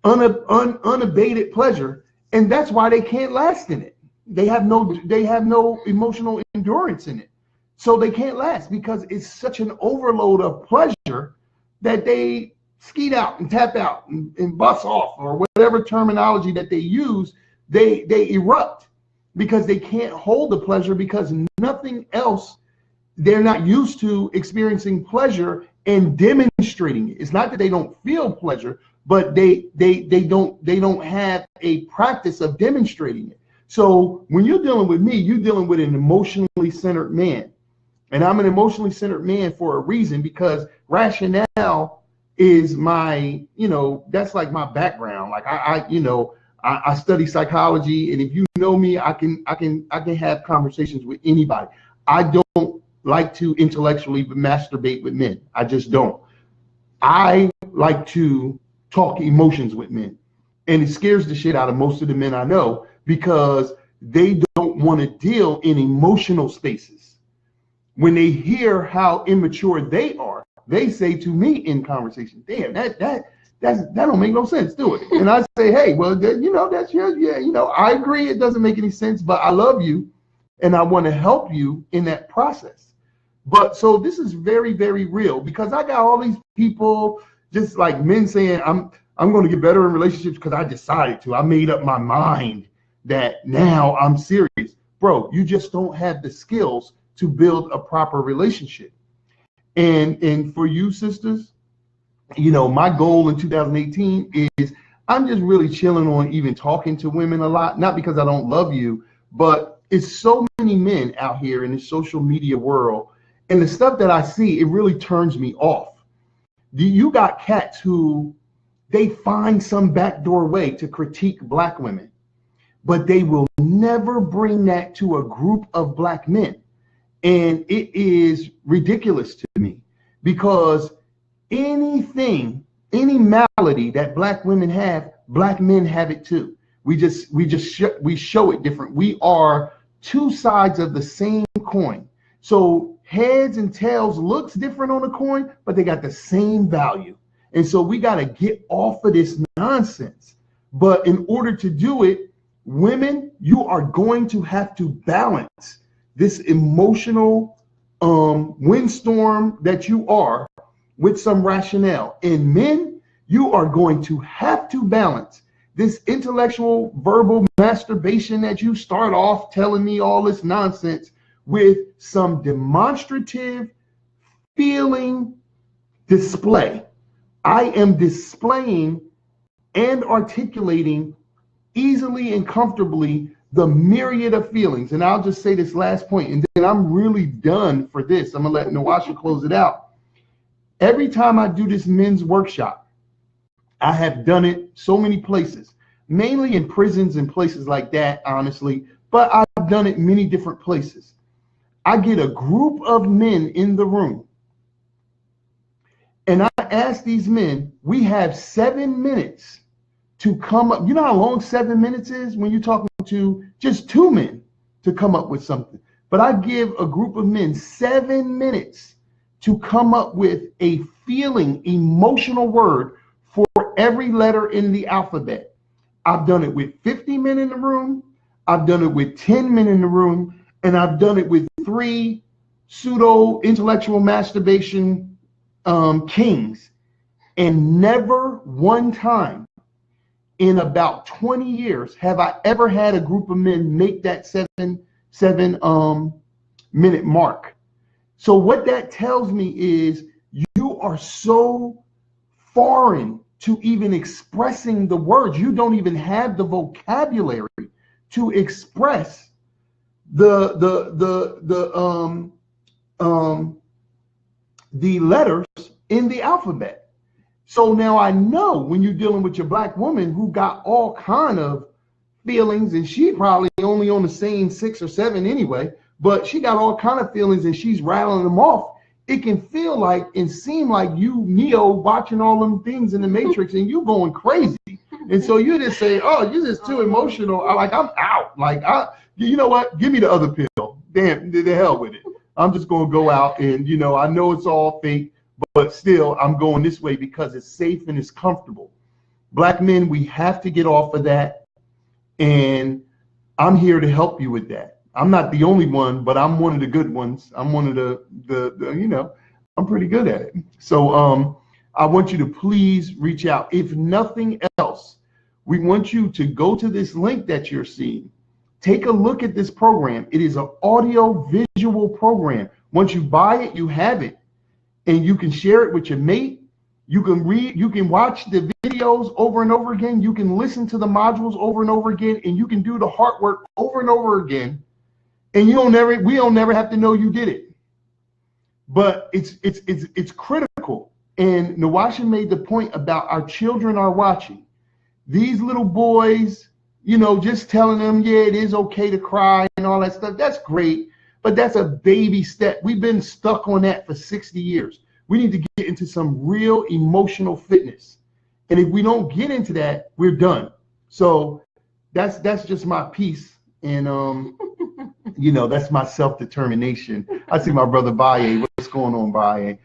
unabated pleasure, and that's why they can't last in it. They have no emotional endurance in it. So they can't last because it's such an overload of pleasure that they skeet out and tap out and bust off, or whatever terminology that they use. They erupt because they can't hold the pleasure, because nothing else, they're not used to experiencing pleasure and demonstrating it. It's not that they don't feel pleasure, but they don't have a practice of demonstrating it. So when you're dealing with me, you're dealing with an emotionally centered man. And I'm an emotionally centered man for a reason, because rationale is my, that's like my background. Like I study psychology, and if you know me, I can have conversations with anybody. I don't like to intellectually masturbate with men. I just don't. I like to talk emotions with men, and it scares the shit out of most of the men I know, because they don't want to deal in emotional spaces. When they hear how immature they are, they say to me in conversation, "Damn, that don't make no sense, do it?" And I say, "Hey, well, that's your, I agree, it doesn't make any sense, but I love you, and I want to help you in that process." But so this is very, very real, because I got all these people, just like men, saying, I'm going to get better in relationships because I decided to. I made up my mind that now I'm serious. Bro, you just don't have the skills to build a proper relationship. And for you sisters, my goal in 2018 is I'm just really chilling on even talking to women a lot, not because I don't love you, but it's so many men out here in the social media world, and the stuff that I see, it really turns me off. You got cats who they find some backdoor way to critique black women, but they will never bring that to a group of black men. And it is ridiculous to me, because any malady that black women have, black men have it too. We show it different. We are two sides of the same coin. So heads and tails looks different on a coin, but they got the same value. And so we got to get off of this nonsense. But in order to do it, women, you are going to have to balance this emotional windstorm that you are with some rationale. And men, you are going to have to balance this intellectual verbal masturbation that you start off telling me all this nonsense with some demonstrative feeling display. I am displaying and articulating easily and comfortably the myriad of feelings. And I'll just say this last point, and then I'm really done for this. I'm gonna let Nawasha close it out. Every time I do this men's workshop, I have done it so many places, mainly in prisons and places like that, honestly, but I've done it many different places. I get a group of men in the room, and I ask these men, we have 7 minutes to come up. You know how long 7 minutes is when you're talking to just 2 men to come up with something. But I give a group of men 7 minutes to come up with a feeling, emotional word for every letter in the alphabet. I've done it with 50 men in the room. I've done it with 10 men in the room. And I've done it with 3 pseudo intellectual masturbation kings. And never one time in about 20 years have I ever had a group of men make that 7 minute mark. So what that tells me is you are so foreign to even expressing the words. You don't even have the vocabulary to express the letters in the alphabet. So now I know when you're dealing with your black woman who got all kind of feelings, and she probably only on the same 6 or 7 anyway, but she got all kind of feelings and she's rattling them off. It can feel like and seem like you, Neo, watching all them things in the Matrix and you going crazy. And so you just say, oh, you're just too emotional. I'm out. You know what? Give me the other pill. Damn, the hell with it. I'm just going to go out and, I know it's all fake, but still I'm going this way because it's safe and it's comfortable. Black men, we have to get off of that. And I'm here to help you with that. I'm not the only one, but I'm one of the good ones. I'm one of the I'm pretty good at it. So I want you to please reach out. If nothing else, we want you to go to this link that you're seeing. Take a look at this program. It is an audio visual program. Once you buy it, you have it, and you can share it with your mate. You can read, you can watch the videos over and over again. You can listen to the modules over and over again, and you can do the hard work over and over again. And we don't never have to know you did it. But it's critical. And Nawasha made the point about our children are watching. These little boys, just telling them, yeah, it is okay to cry and all that stuff. That's great, but that's a baby step. We've been stuck on that for 60 years. We need to get into some real emotional fitness. And if we don't get into that, we're done. So that's just my piece. And that's my self-determination. I see my brother Baye. What's going on, Baye?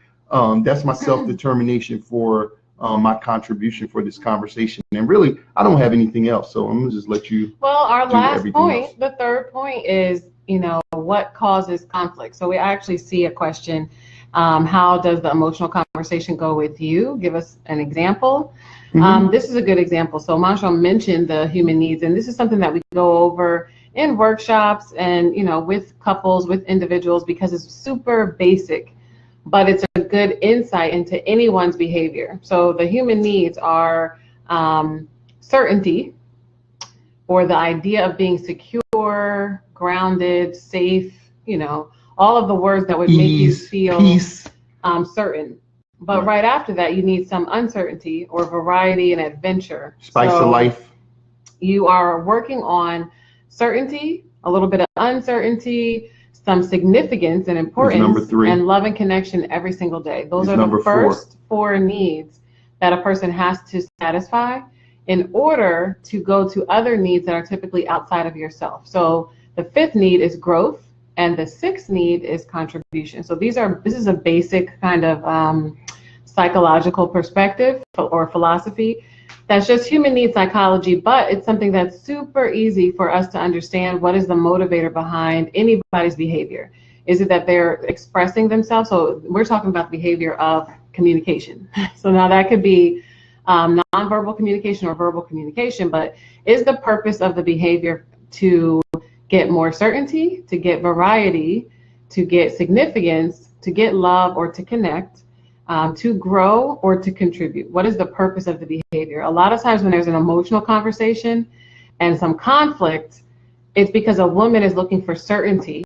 That's my self-determination for my contribution for this conversation. And really, I don't have anything else. So I'm going to just let you. Well, our last point, else. The third point is, what causes conflict? So we actually see a question. How does the emotional conversation go with you? Give us an example. Mm-hmm. This is a good example. So Marshall mentioned the human needs, and this is something that we go over in workshops and, with couples, with individuals, because it's super basic. but it's a good insight into anyone's behavior. So the human needs are certainty, or the idea of being secure, grounded, safe, all of the words that would make you feel peace, certain. But right after that, you need some uncertainty or variety and adventure. Spice of life. You are working on certainty, a little bit of uncertainty, some significance and importance, number 3. and love and connection every single day. Those are the first 4 needs that a person has to satisfy in order to go to other needs that are typically outside of yourself. So the 5th need is growth, and the 6th need is contribution. So this is a basic kind of psychological perspective or philosophy. That's just human need psychology, but it's something that's super easy for us to understand. What is the motivator behind anybody's behavior? Is it that they're expressing themselves? So we're talking about the behavior of communication. So now that could be nonverbal communication or verbal communication, but is the purpose of the behavior to get more certainty, to get variety, to get significance, to get love or to connect, to grow or to contribute? What is the purpose of the behavior? A lot of times when there's an emotional conversation and some conflict, it's because a woman is looking for certainty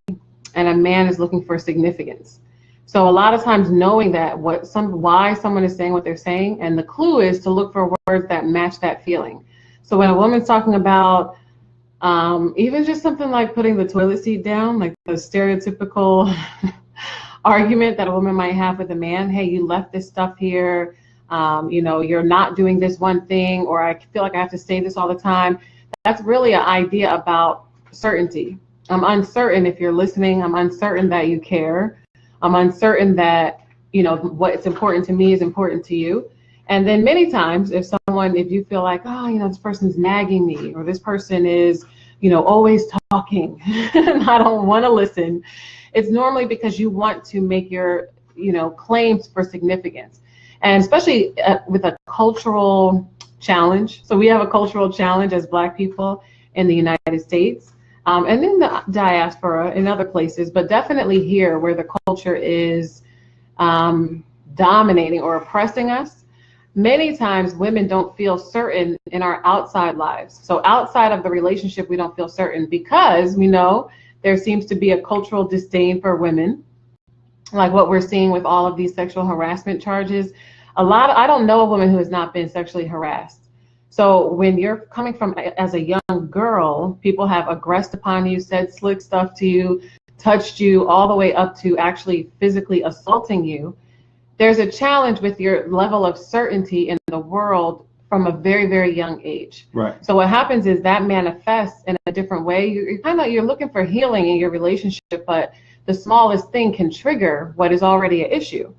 and a man is looking for significance. So a lot of times knowing that why someone is saying what they're saying, and the clue is to look for words that match that feeling. So when a woman's talking about even just something like putting the toilet seat down, like the stereotypical argument that a woman might have with a man, hey, you left this stuff here, you're not doing this one thing, or I feel like I have to say this all the time. That's really an idea about certainty. I'm uncertain if you're listening. I'm uncertain that you care. I'm uncertain that, what's important to me is important to you. And then many times if you feel like, this person's nagging me, or this person is, always talking and I don't want to listen, it's normally because you want to make your, claims for significance. And especially with a cultural challenge. So we have a cultural challenge as Black people in the United States. And in the diaspora in other places, but definitely here where the culture is dominating or oppressing us. Many times women don't feel certain in our outside lives. So outside of the relationship, we don't feel certain because we know there seems to be a cultural disdain for women, like what we're seeing with all of these sexual harassment charges. I don't know a woman who has not been sexually harassed. So when you're coming from as a young girl, people have aggressed upon you, said slick stuff to you, touched you, all the way up to actually physically assaulting you. There's a challenge with your level of certainty in the world from a very, very young age. Right. So what happens is that manifests in a different way. You're looking for healing in your relationship, but the smallest thing can trigger what is already an issue.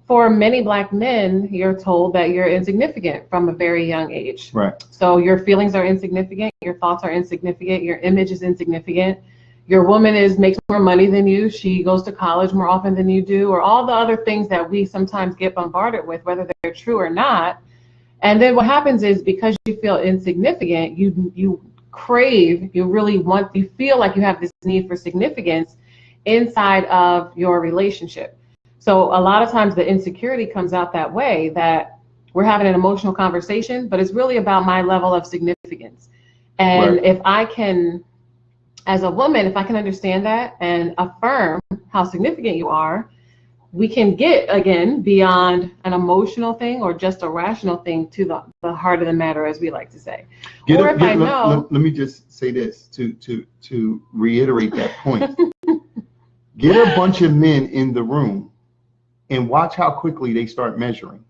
For many Black men, you're told that you're insignificant from a very young age. Right. So your feelings are insignificant, your thoughts are insignificant, your image is insignificant. Your woman makes more money than you, she goes to college more often than you do, or all the other things that we sometimes get bombarded with, whether they're true or not. And then what happens is because you feel insignificant, you crave, you feel like you have this need for significance inside of your relationship. So a lot of times the insecurity comes out that way, that we're having an emotional conversation, but it's really about my level of significance. And right. If I can, as a woman, if I can understand that and affirm how significant you are, we can get, again, beyond an emotional thing or just a rational thing to the heart of the matter, as we like to say. Let me just say this to reiterate that point. Get a bunch of men in the room and watch how quickly they start measuring.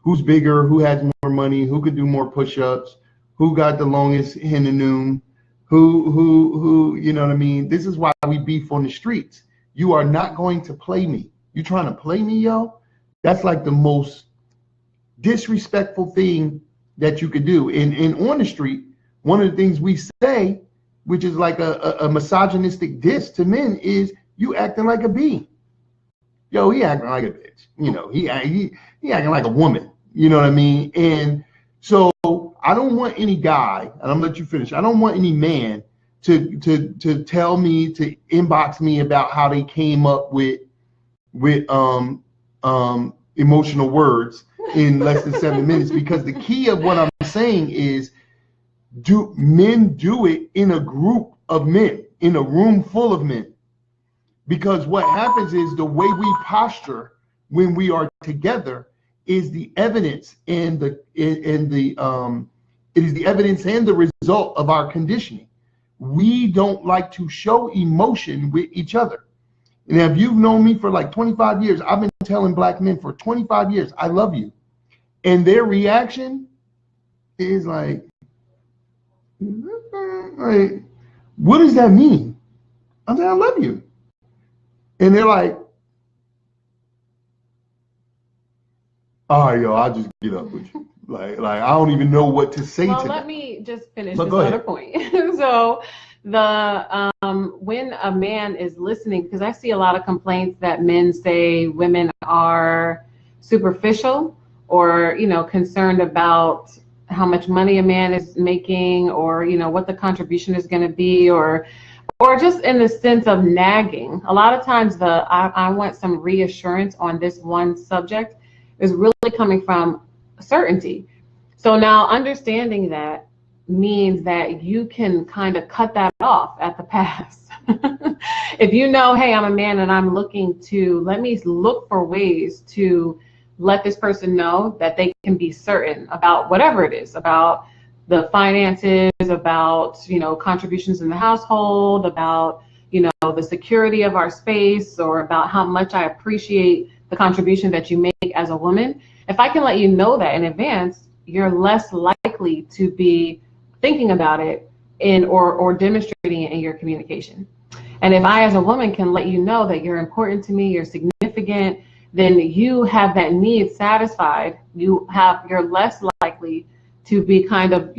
Who's bigger, who has more money, who could do more push-ups, who got the longest hinanoon, who, you know what I mean? This is why we beef on the streets. You are not going to play me. You trying to play me, yo? That's like the most disrespectful thing that you could do. And on the street, one of the things we say, which is like a misogynistic diss to men, is you acting like a bee. Yo, he acting like a bitch. You know, he acting like a woman. You know what I mean? And so I don't want any guy, and I'm gonna let you finish. I don't want any man to tell me, to inbox me about how they came up with with emotional words in less than 7 minutes, because the key of what I'm saying is, do men do it in a group of men, in a room full of men? Because what happens is the way we posture when we are together is the evidence and it is the evidence and the result of our conditioning. We don't like to show emotion with each other. And if you've known me for like 25 years, I've been telling black men for 25 years, I love you. And their reaction is like, what does that mean? I'm saying, I love you. And they're like, all right, yo, I'll just get up with you. Like I don't even know what to say to them. Let me just finish this other point. So the when a man is listening, because I see a lot of complaints that men say women are superficial, or concerned about how much money a man is making, or what the contribution is going to be, or just in the sense of nagging. A lot of times I want some reassurance on this one subject is really coming from certainty. So now understanding that means that you can kind of cut that off at the pass. If you know, hey, I'm a man and I'm looking to, let me look for ways to let this person know that they can be certain about whatever it is, about the finances, about, contributions in the household, about, the security of our space, or about how much I appreciate the contribution that you make as a woman. If I can let you know that in advance, you're less likely to be thinking about it or demonstrating it in your communication. And if I, as a woman, can let you know that you're important to me, you're significant, then you have that need satisfied. You're less likely to be kind of,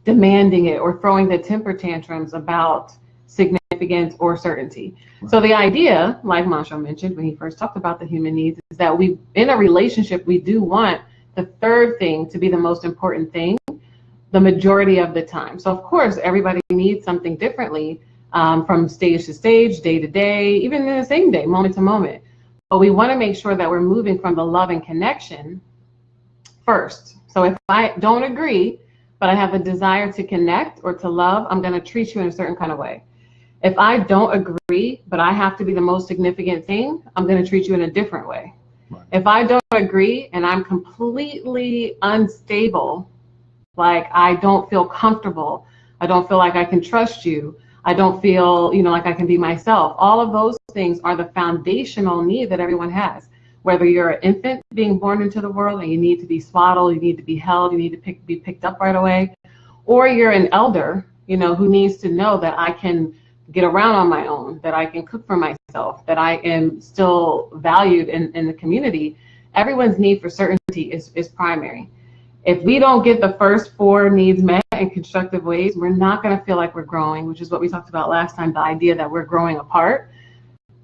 demanding it or throwing the temper tantrums about significance or certainty. Right. So the idea, like Masho mentioned when he first talked about the human needs, is that in a relationship, we do want the third thing to be the most important thing the majority of the time. So of course, everybody needs something differently, from stage to stage, day to day, even in the same day, moment to moment. But we want to make sure that we're moving from the love and connection first. So if I don't agree, but I have a desire to connect or to love, I'm going to treat you in a certain kind of way. If I don't agree, but I have to be the most significant thing, I'm going to treat you in a different way. Right. If I don't agree and I'm completely unstable, like I don't feel comfortable, I don't feel like I can trust you, I don't feel, like I can be myself. All of those things are the foundational need that everyone has. Whether you're an infant being born into the world and you need to be swaddled, you need to be held, you need to be picked up right away, or you're an elder, who needs to know that I can get around on my own, that I can cook for myself, that I am still valued in the community. Everyone's need for certainty is primary. If we don't get the first 4 needs met in constructive ways, we're not going to feel like we're growing, which is what we talked about last time, the idea that we're growing apart.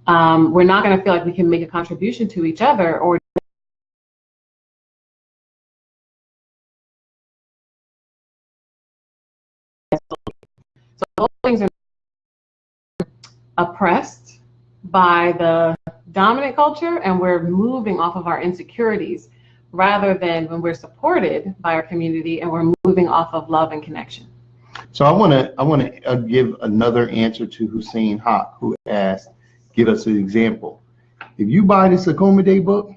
We're not going to feel like we can make a contribution to each other, or so those things are oppressed by the dominant culture, and we're moving off of our insecurities, rather than when we're supported by our community and we're moving off of love and connection. So I want to give another answer to Hussein Haq, who asked, give us an example. If you buy this Akoma Day book,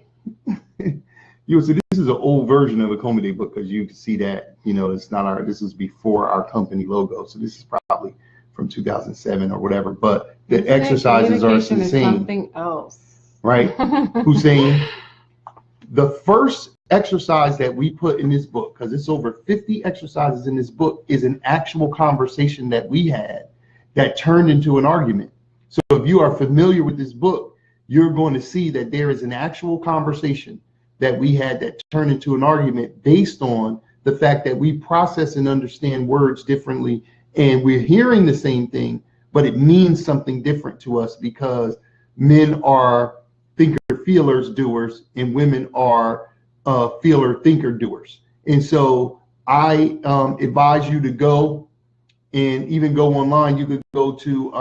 you'll see this is an old version of Akoma Day book, because you can see that, it's not this is before our company logo. So this is probably from 2007 or whatever, but the exercises are the same. Something else. Right? Hussein, the first exercise that we put in this book, because it's over 50 exercises in this book, is an actual conversation that we had that turned into an argument. So if you are familiar with this book, you're going to see that there is an actual conversation that we had that turned into an argument based on the fact that we process and understand words differently, and we're hearing the same thing, but it means something different to us, because men are thinker, feelers, doers, and women are feeler, thinker, doers. And so I advise you to go and even go online. You could go to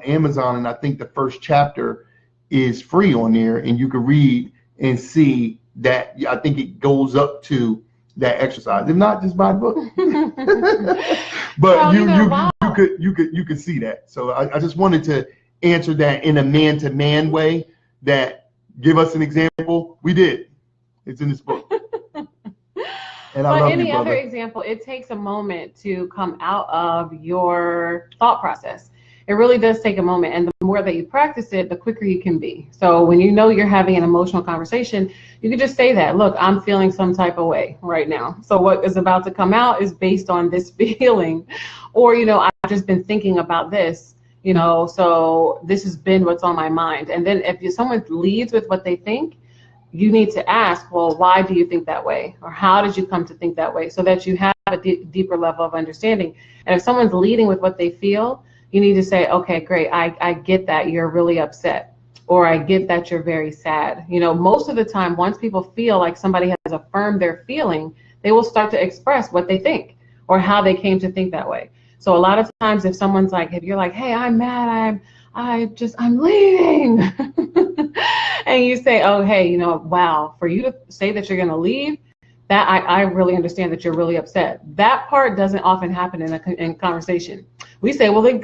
Amazon, and I think the first chapter is free on there, and you can read and see that. I think it goes up to that exercise. If not, just buy the book. But Well, wow. you could see that. So I just wanted to answer that in a man-to-man way. That give us an example. We did. It's in this book. And I love any you, brother. other example, it takes a moment to come out of your thought process. It really does take a moment, and the more that you practice it, the quicker you can be. So when you know you're having an emotional conversation, you can just say that, look, I'm feeling some type of way right now. So what is about to come out is based on this feeling, or, I've just been thinking about this, so this has been what's on my mind. And then if someone leads with what they think, you need to ask, well, why do you think that way? Or how did you come to think that way? So that you have a deeper level of understanding. And if someone's leading with what they feel, you need to say, okay, great. I get that you're really upset, or I get that you're very sad. Most of the time, once people feel like somebody has affirmed their feeling, they will start to express what they think or how they came to think that way. So a lot of times if someone's like, if you're like, hey, I'm mad, I'm leaving. And you say, oh, hey, wow, for you to say that you're going to leave, that I really understand that you're really upset. That part doesn't often happen in conversation. We say, well, then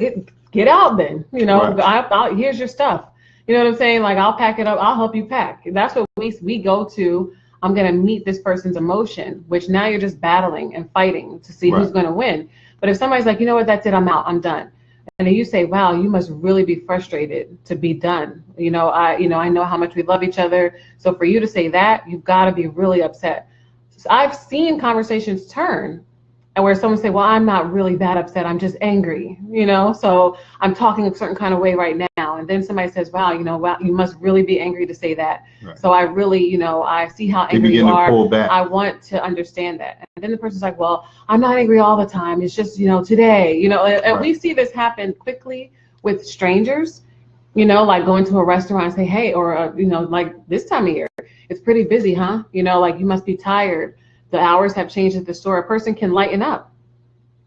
get out then, right. Here's your stuff. You know what I'm saying? Like, I'll pack it up. I'll help you pack. That's what we go to. I'm going to meet this person's emotion, which now you're just battling and fighting to see right. who's going to win. But if somebody's like, you know what, that's it, I'm out, I'm done. And then you say, wow, you must really be frustrated to be done. I know how much we love each other. So for you to say that, you've got to be really upset. So I've seen conversations turn and where someone say, well, I'm not really that upset. I'm just angry, so I'm talking a certain kind of way right now. And then somebody says, wow, you must really be angry to say that. Right. So I really, I see how angry you are. I want to understand that. And then the person's like, well, I'm not angry all the time. It's just, today, and right. we see this happen quickly with strangers, like going to a restaurant and say, hey, or, like this time of year, it's pretty busy, huh? Like you must be tired. The hours have changed at the store. A person can lighten up.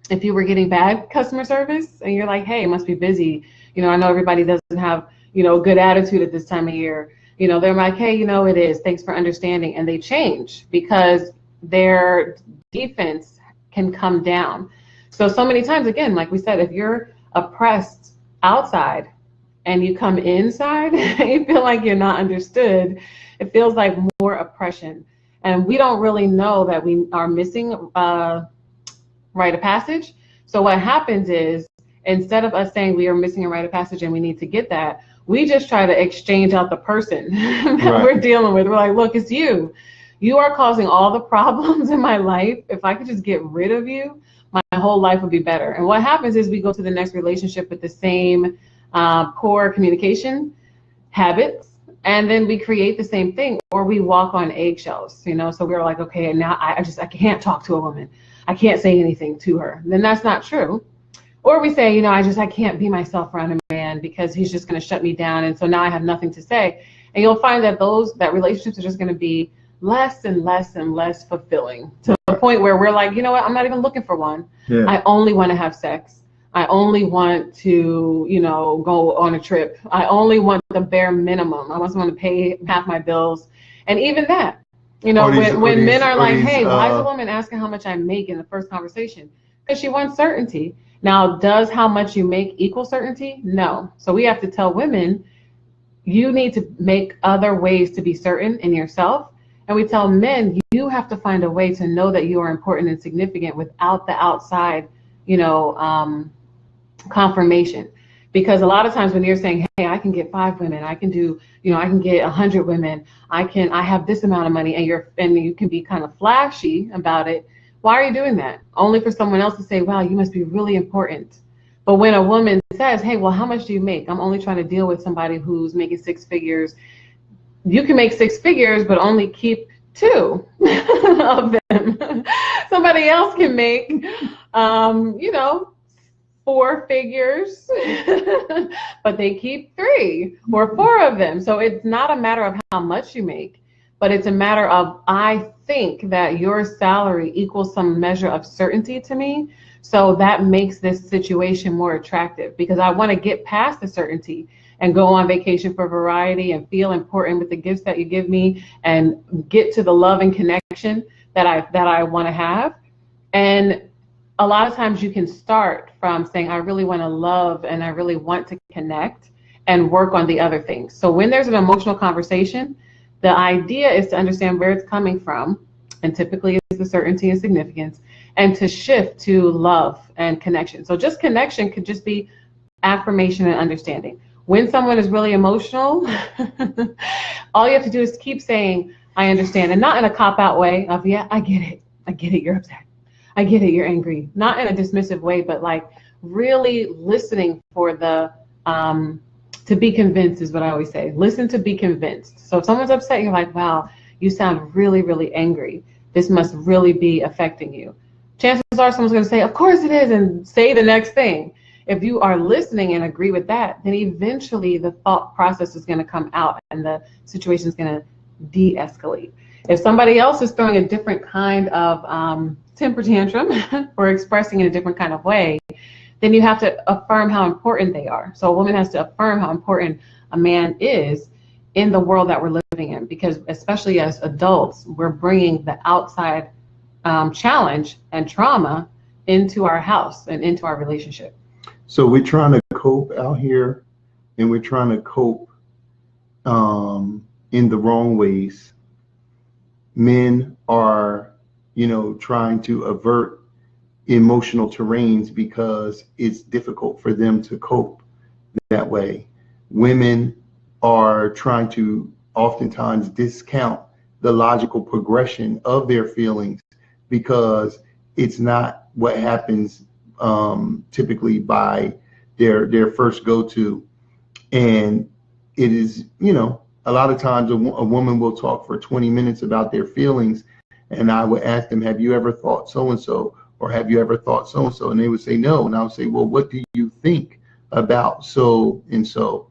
If you were getting bad customer service and you're like, hey, it must be busy. I know everybody doesn't have, good attitude at this time of year. They're like, hey, it is. Thanks for understanding. And they change because their defense can come down. So many times, again, like we said, if you're oppressed outside and you come inside, you feel like you're not understood. It feels like more oppression. And we don't really know that we are missing rite of passage. So what happens is, instead of us saying we are missing a rite of passage and we need to get that, we just try to exchange out the person that right. we're dealing with. We're like, look, it's you. You are causing all the problems in my life. If I could just get rid of you, my whole life would be better. And what happens is we go to the next relationship with the same poor communication habits. And then we create the same thing, or we walk on eggshells, so we're like, okay, now I can't talk to a woman. I can't say anything to her. Then that's not true. Or we say, I can't be myself around a man because he's just going to shut me down. And so now I have nothing to say. And you'll find that that relationships are just going to be less and less and less fulfilling to the point where we're like, you know what, I'm not even looking for one. Yeah. I only want to have sex. I only want to, go on a trip. I only want the bare minimum. I want someone to pay half my bills. And even that, when men are like, hey, why is a woman asking how much I make in the first conversation? Because she wants certainty. Now, does how much you make equal certainty? No. So we have to tell women, you need to make other ways to be certain in yourself. And we tell men, you have to find a way to know that you are important and significant without the outside, confirmation. Because a lot of times when you're saying, hey, I can get 5 women, I can do, I can get 100 women, I have this amount of money, and you can be kind of flashy about it. Why are you doing that? Only for someone else to say, wow, you must be really important. But when a woman says, hey, well, how much do you make? I'm only trying to deal with somebody who's making 6 figures. You can make 6 figures, but only keep 2 of them. Somebody else can make, 4 figures, but they keep 3 or 4 of them. So it's not a matter of how much you make, but it's a matter of, I think that your salary equals some measure of certainty to me. So that makes this situation more attractive because I want to get past the certainty. and go on vacation for variety and feel important with the gifts that you give me and get to the love and connection that I want to have. And a lot of times you can start from saying, I really want to love and I really want to connect, and work on the other things. So when there's an emotional conversation, the idea is to understand where it's coming from, and typically is the certainty and significance, and to shift to love and connection. So just connection could just be affirmation and understanding. When someone is really emotional, all you have to do is keep saying, I understand, and not in a cop-out way of, yeah, I get it, you're upset. I get it, you're angry. Not in a dismissive way, but like really listening for the, to be convinced is what I always say. Listen to be convinced. So if someone's upset, you're like, wow, you sound really, really angry. This must really be affecting you. Chances are someone's going to say, of course it is, and say the next thing. If you are listening and agree with that, then eventually the thought process is going to come out and the situation is going to de-escalate. If somebody else is throwing a different kind of temper tantrum or expressing in a different kind of way, then you have to affirm how important they are. So a woman has to affirm how important a man is in the world that we're living in, because especially as adults, we're bringing the outside challenge and trauma into our house and into our relationship. So we're trying to cope out here, and we're trying to cope in the wrong ways. Men are, trying to avert emotional terrains because it's difficult for them to cope that way. Women are trying to oftentimes discount the logical progression of their feelings because it's not what happens typically by their first go-to. And it is, a lot of times a woman will talk for 20 minutes about their feelings, and I would ask them, have you ever thought so-and-so? Or have you ever thought so-and-so? And they would say no. And I would say, well, what do you think about so and so?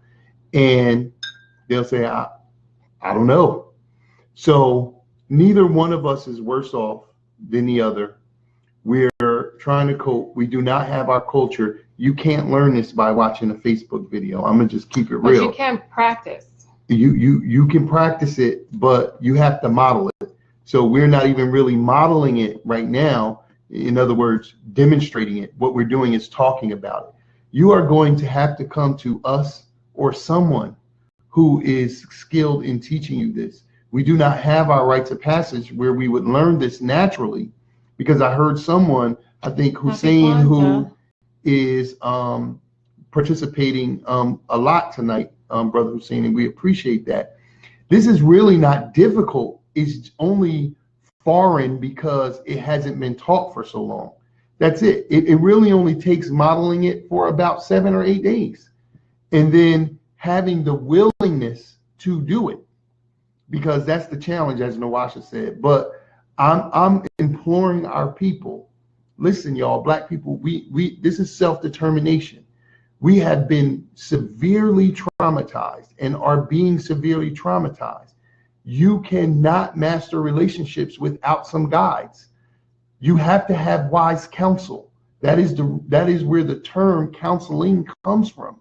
And they'll say, I don't know. So neither one of us is worse off than the other. We're trying to cope. We do not have our culture. You can't learn this by watching a Facebook video. I'm gonna just keep it real. But you can practice. You can practice it, but you have to model it. So we're not even really modeling it right now. In other words, demonstrating it. What we're doing is talking about it. You are going to have to come to us or someone who is skilled in teaching you this. We do not have our rites of passage where we would learn this naturally, because I heard someone, I think Hussein, who is participating a lot tonight, Brother Hussein, and we appreciate that. This is really not difficult. It's only foreign because it hasn't been taught for so long. That's it. It really only takes modeling it for about 7 or 8 days, and then having the willingness to do it, because that's the challenge, as Nawasha said. But I'm imploring our people, listen, y'all, Black people, we this is self-determination. We have been severely traumatized and are being severely traumatized. You cannot master relationships without some guides. You have to have wise counsel. That is where the term counseling comes from.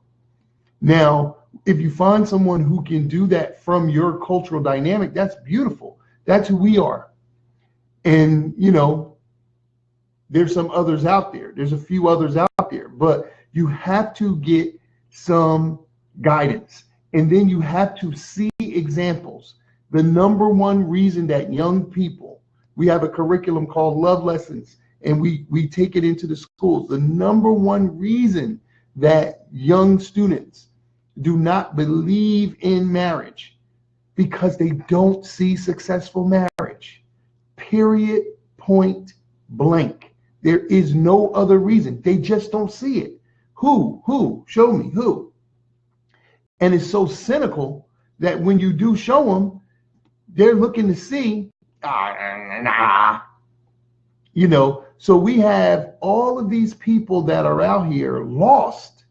Now, if you find someone who can do that from your cultural dynamic, that's beautiful. That's who we are. And, there's some others out there. There's a few others out there, but you have to get some guidance. And then you have to see examples. The number one reason that young people, we have a curriculum called Love Lessons, and we take it into the schools. The number one reason that young students do not believe in marriage, because they don't see successful marriage. Period, point blank. There is no other reason. They just don't see it. Who? Show me who. And it's so cynical that when you do show them, they're looking to see, So we have all of these people that are out here lost,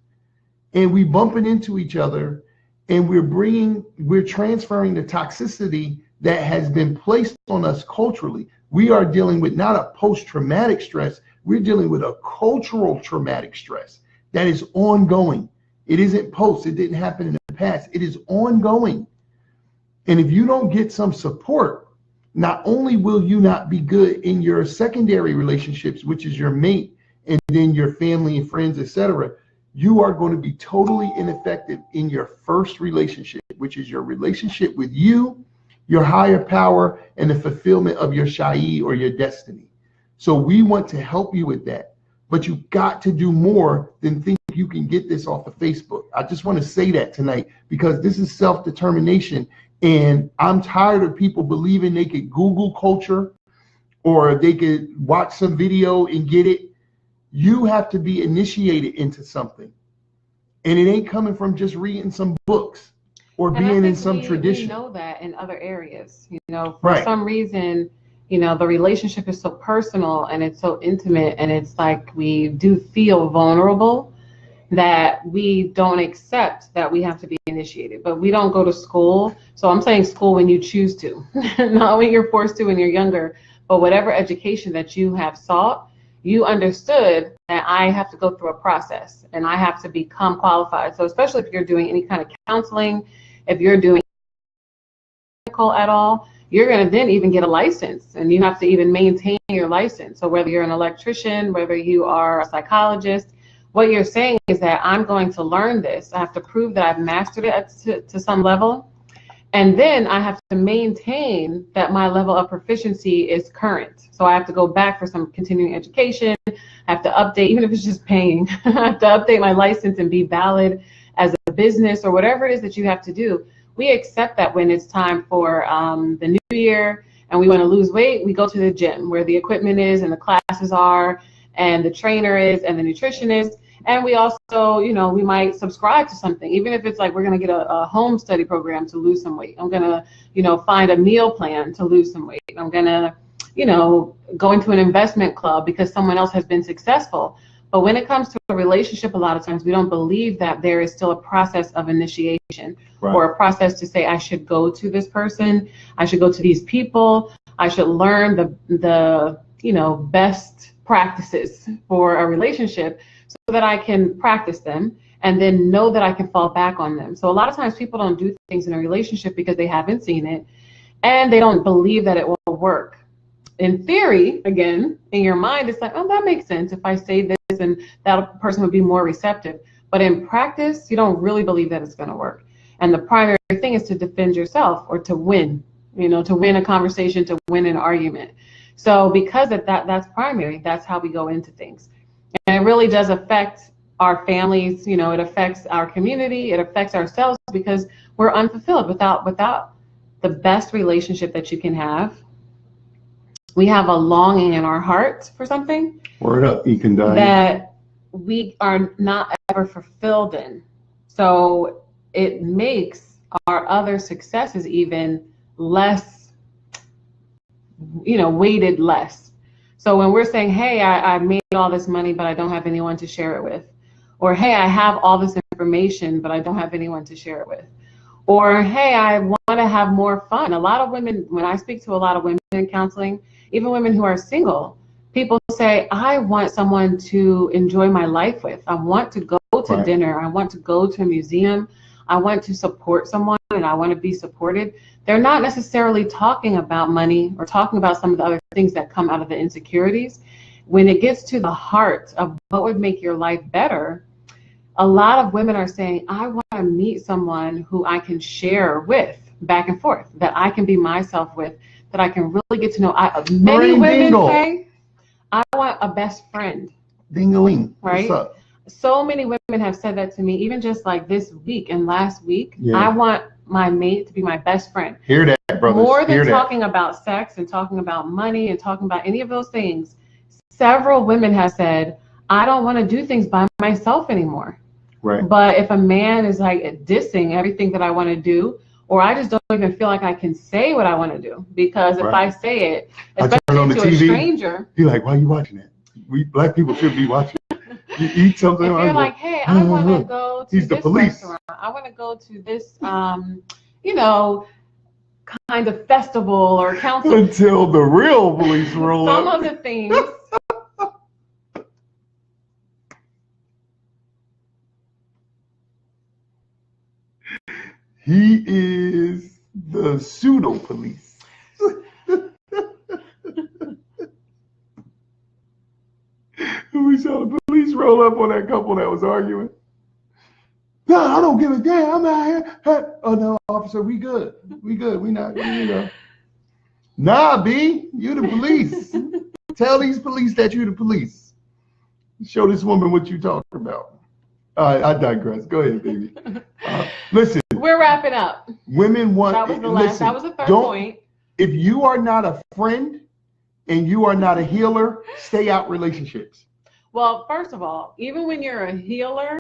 and we bumping into each other, and we're transferring the toxicity that has been placed on us culturally. We are dealing with not a post-traumatic stress, we're dealing with a cultural traumatic stress that is ongoing. It isn't post, it didn't happen in the the past. It is ongoing. And if you don't get some support, not only will you not be good in your secondary relationships, which is your mate, and then your family and friends, etc., you are going to be totally ineffective in your first relationship, which is your relationship with you, your higher power, and the fulfillment of your Shai or your destiny. So we want to help you with that. But you got to do more than think you can get this off of Facebook. I just want to say that tonight because this is self-determination. And I'm tired of people believing they could Google culture or they could watch some video and get it. You have to be initiated into something. And it ain't coming from just reading some books or being in some tradition. We know that in other areas, for some reason, the relationship is so personal and it's so intimate and it's like we do feel vulnerable that we don't accept that we have to be initiated, but we don't go to school. So I'm saying school when you choose to, not when you're forced to when you're younger, but whatever education that you have sought, you understood that I have to go through a process and I have to become qualified. So especially if you're doing any kind of counseling, if you're doing at all, you're going to then even get a license and you have to even maintain your license. So whether you're an electrician, whether you are a psychologist, what you're saying is that I'm going to learn this. I have to prove that I've mastered it to some level. And then I have to maintain that my level of proficiency is current. So I have to go back for some continuing education. I have to update, even if it's just paying, I have to update my license and be valid as a business or whatever it is that you have to do. We accept that when it's time for the new year and we want to lose weight, we go to the gym where the equipment is and the classes are and the trainer is and the nutritionist. And we also, we might subscribe to something, even if it's like we're going to get a home study program to lose some weight. I'm going to, find a meal plan to lose some weight. I'm going to, go into an investment club because someone else has been successful. But when it comes to a relationship, a lot of times we don't believe that there is still a process of initiation or a process to say, I should go to this person. I should go to these people. I should learn the best practices for a relationship so that I can practice them and then know that I can fall back on them. So a lot of times people don't do things in a relationship because they haven't seen it and they don't believe that it will work. In theory, again, in your mind, it's like, oh, that makes sense. If I say this and that person would be more receptive. But in practice, you don't really believe that it's going to work. And the primary thing is to defend yourself or to win, to win a conversation, to win an argument. So because of that's primary, that's how we go into things. And it really does affect our families, it affects our community, it affects ourselves because we're unfulfilled without the best relationship that you can have. We have a longing in our heart for something. Word up, Ekondai. That we are not ever fulfilled in. So it makes our other successes even less, weighted less. So when we're saying, hey, I made all this money, but I don't have anyone to share it with. Or, hey, I have all this information, but I don't have anyone to share it with. Or, hey, I want to have more fun. A lot of women, when I speak to a lot of women in counseling, even women who are single, people say, I want someone to enjoy my life with. I want to go to dinner. I want to go to a museum. I want to support someone and I want to be supported. They're not necessarily talking about money or talking about some of the other things that come out of the insecurities. When it gets to the heart of what would make your life better, a lot of women are saying, I want to meet someone who I can share with back and forth, that I can be myself with, that I can really get to know. Many women say, I want a best friend. Dingaling. Right? What's up? So many women have said that to me, even just like this week and last week. Yeah. I want my mate to be my best friend. Hear that, brothers. More than talking about sex and talking about money and talking about any of those things, several women have said, I don't want to do things by myself anymore. Right. But if a man is like dissing everything that I want to do, or I just don't even feel like I can say what I want to do, because if I say it, especially to a stranger, you're like, why are you watching that? We black people should be watching. You eat something. If you're like, hey, I want to go to this police. restaurant. I want to go to this, kind of festival or council. Until the real police roll up. Some of the things. He is the pseudo police. We saw the police roll up on that couple that was arguing. No, I don't give a damn. I'm out here. Hey. Oh no, officer, we good. We good. We not, you know. Nah, B, you the police. Tell these police that you the police. Show this woman what you talking about. All right, I digress. Go ahead, baby. Listen. We're wrapping up. Women want. That was the last. That was the third point. If you are not a friend and you are not a healer, stay out relationships. Well, first of all, even when you're a healer,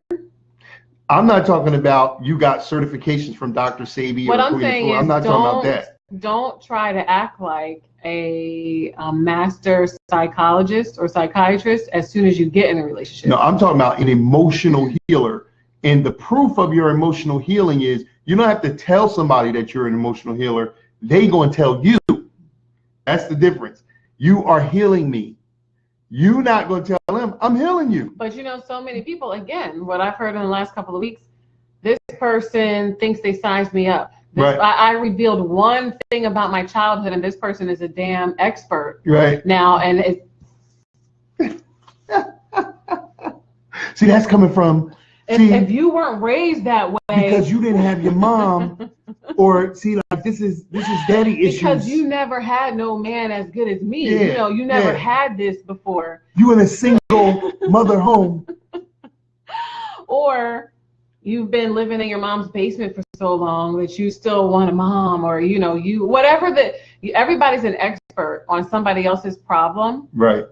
I'm not talking about you got certifications from Dr. Sebi. What I'm saying is, I'm not talking about that. Don't try to act like a master psychologist or psychiatrist as soon as you get in a relationship. No, I'm talking about an emotional healer. And the proof of your emotional healing is you don't have to tell somebody that you're an emotional healer. They going to tell you. That's the difference. You are healing me. You're not going to tell them, I'm healing you. But you know, so many people, again, what I've heard in the last couple of weeks, this person thinks they sized me up. Right. I revealed one thing about my childhood, and this person is a damn expert right now. And it's see, that's coming from if you weren't raised that way because you didn't have your mom, or see, like this is daddy issues because you never had no man as good as me. Yeah, you know, you never had this before. You in a single mother home, or you've been living in your mom's basement for so long that you still want a mom, or you know, you whatever that. Everybody's an expert on somebody else's problem, right?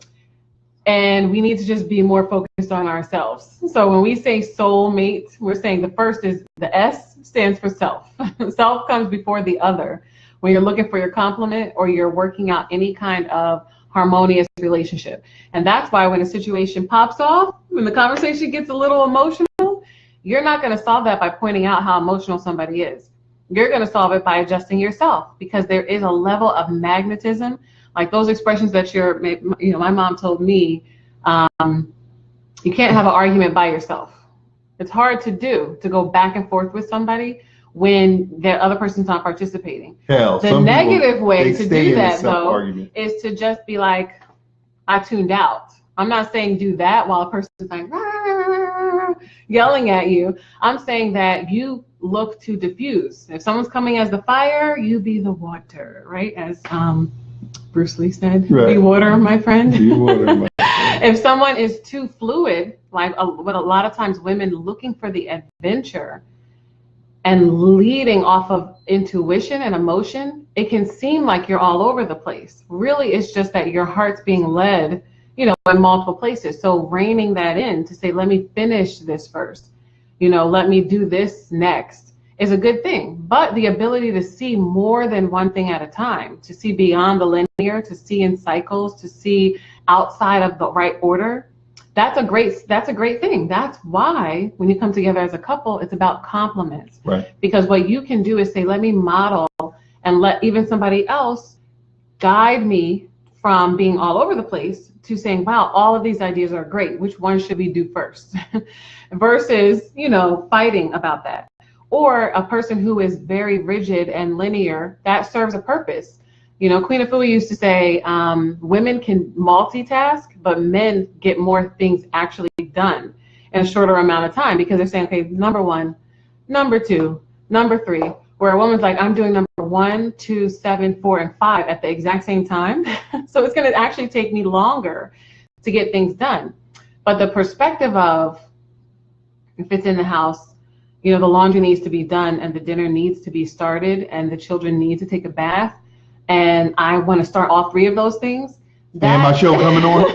And we need to just be more focused on ourselves. So when we say soulmate, we're saying the first is the S stands for self. Self comes before the other. When you're looking for your complement or you're working out any kind of harmonious relationship. And that's why when a situation pops off, when the conversation gets a little emotional, you're not going to solve that by pointing out how emotional somebody is. You're going to solve it by adjusting yourself, because there is a level of magnetism. Like those expressions that my mom told me, you can't have an argument by yourself. It's hard to go back and forth with somebody when the other person's not participating. The negative way to do that, though, is to just be like, I tuned out. I'm not saying do that while a person's like yelling at you. I'm saying that you look to diffuse. If someone's coming as the fire, you be the water, right? As Bruce Lee said, be water, my friend. Be water, my friend. If someone is too fluid, like what a lot of times women looking for the adventure and leading off of intuition and emotion, it can seem like you're all over the place. Really, it's just that your heart's being led, in multiple places. So reining that in to say, let me finish this first, let me do this next, is a good thing. But the ability to see more than one thing at a time, to see beyond the linear, to see in cycles, to see outside of the right order, that's a great thing. That's why when you come together as a couple, it's about compliments. Right. Because what you can do is say, let me model and let even somebody else guide me from being all over the place to saying, wow, all of these ideas are great. Which one should we do first? Versus, fighting about that. Or a person who is very rigid and linear, that serves a purpose. Queen Afua used to say, women can multitask, but men get more things actually done in a shorter amount of time, because they're saying, okay, number one, number two, number three, where a woman's like, I'm doing number 1, 2, 7, 4, and 5 at the exact same time. So it's going to actually take me longer to get things done. But the perspective of, if it's in the house, the laundry needs to be done and the dinner needs to be started and the children need to take a bath, and I want to start all 3 of those things. And my show coming on.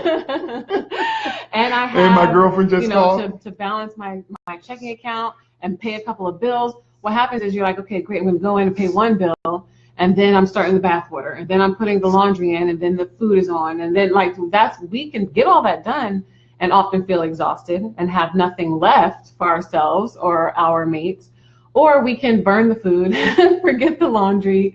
And I have, and my girlfriend just called. To balance my checking account and pay a couple of bills. What happens is you're like, okay, great, I'm going to go in and pay one bill, and then I'm starting the bath water, and then I'm putting the laundry in, and then the food is on, and then we can get all that done and often feel exhausted and have nothing left for ourselves or our mates. Or we can burn the food, forget the laundry,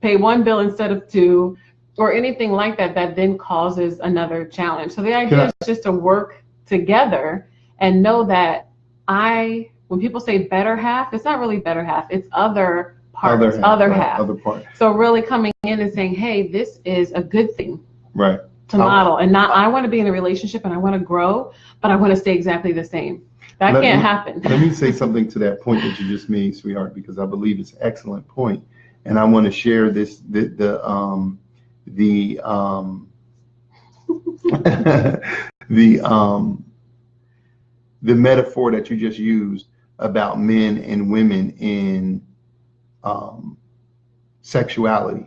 pay one bill instead of 2, or anything like that then causes another challenge. So the idea is just to work together and know that I when people say better half, it's not really better half. It's other parts, Other half, other right, half. other part. So really coming in and saying, hey, this is a good thing Right. to model, and not I want to be in a relationship and I want to grow, but I want to stay exactly the same. That can't happen. Let me say something to that point that you just made, sweetheart, because I believe it's an excellent point, and I want to share this the the metaphor that you just used about men and women in sexuality.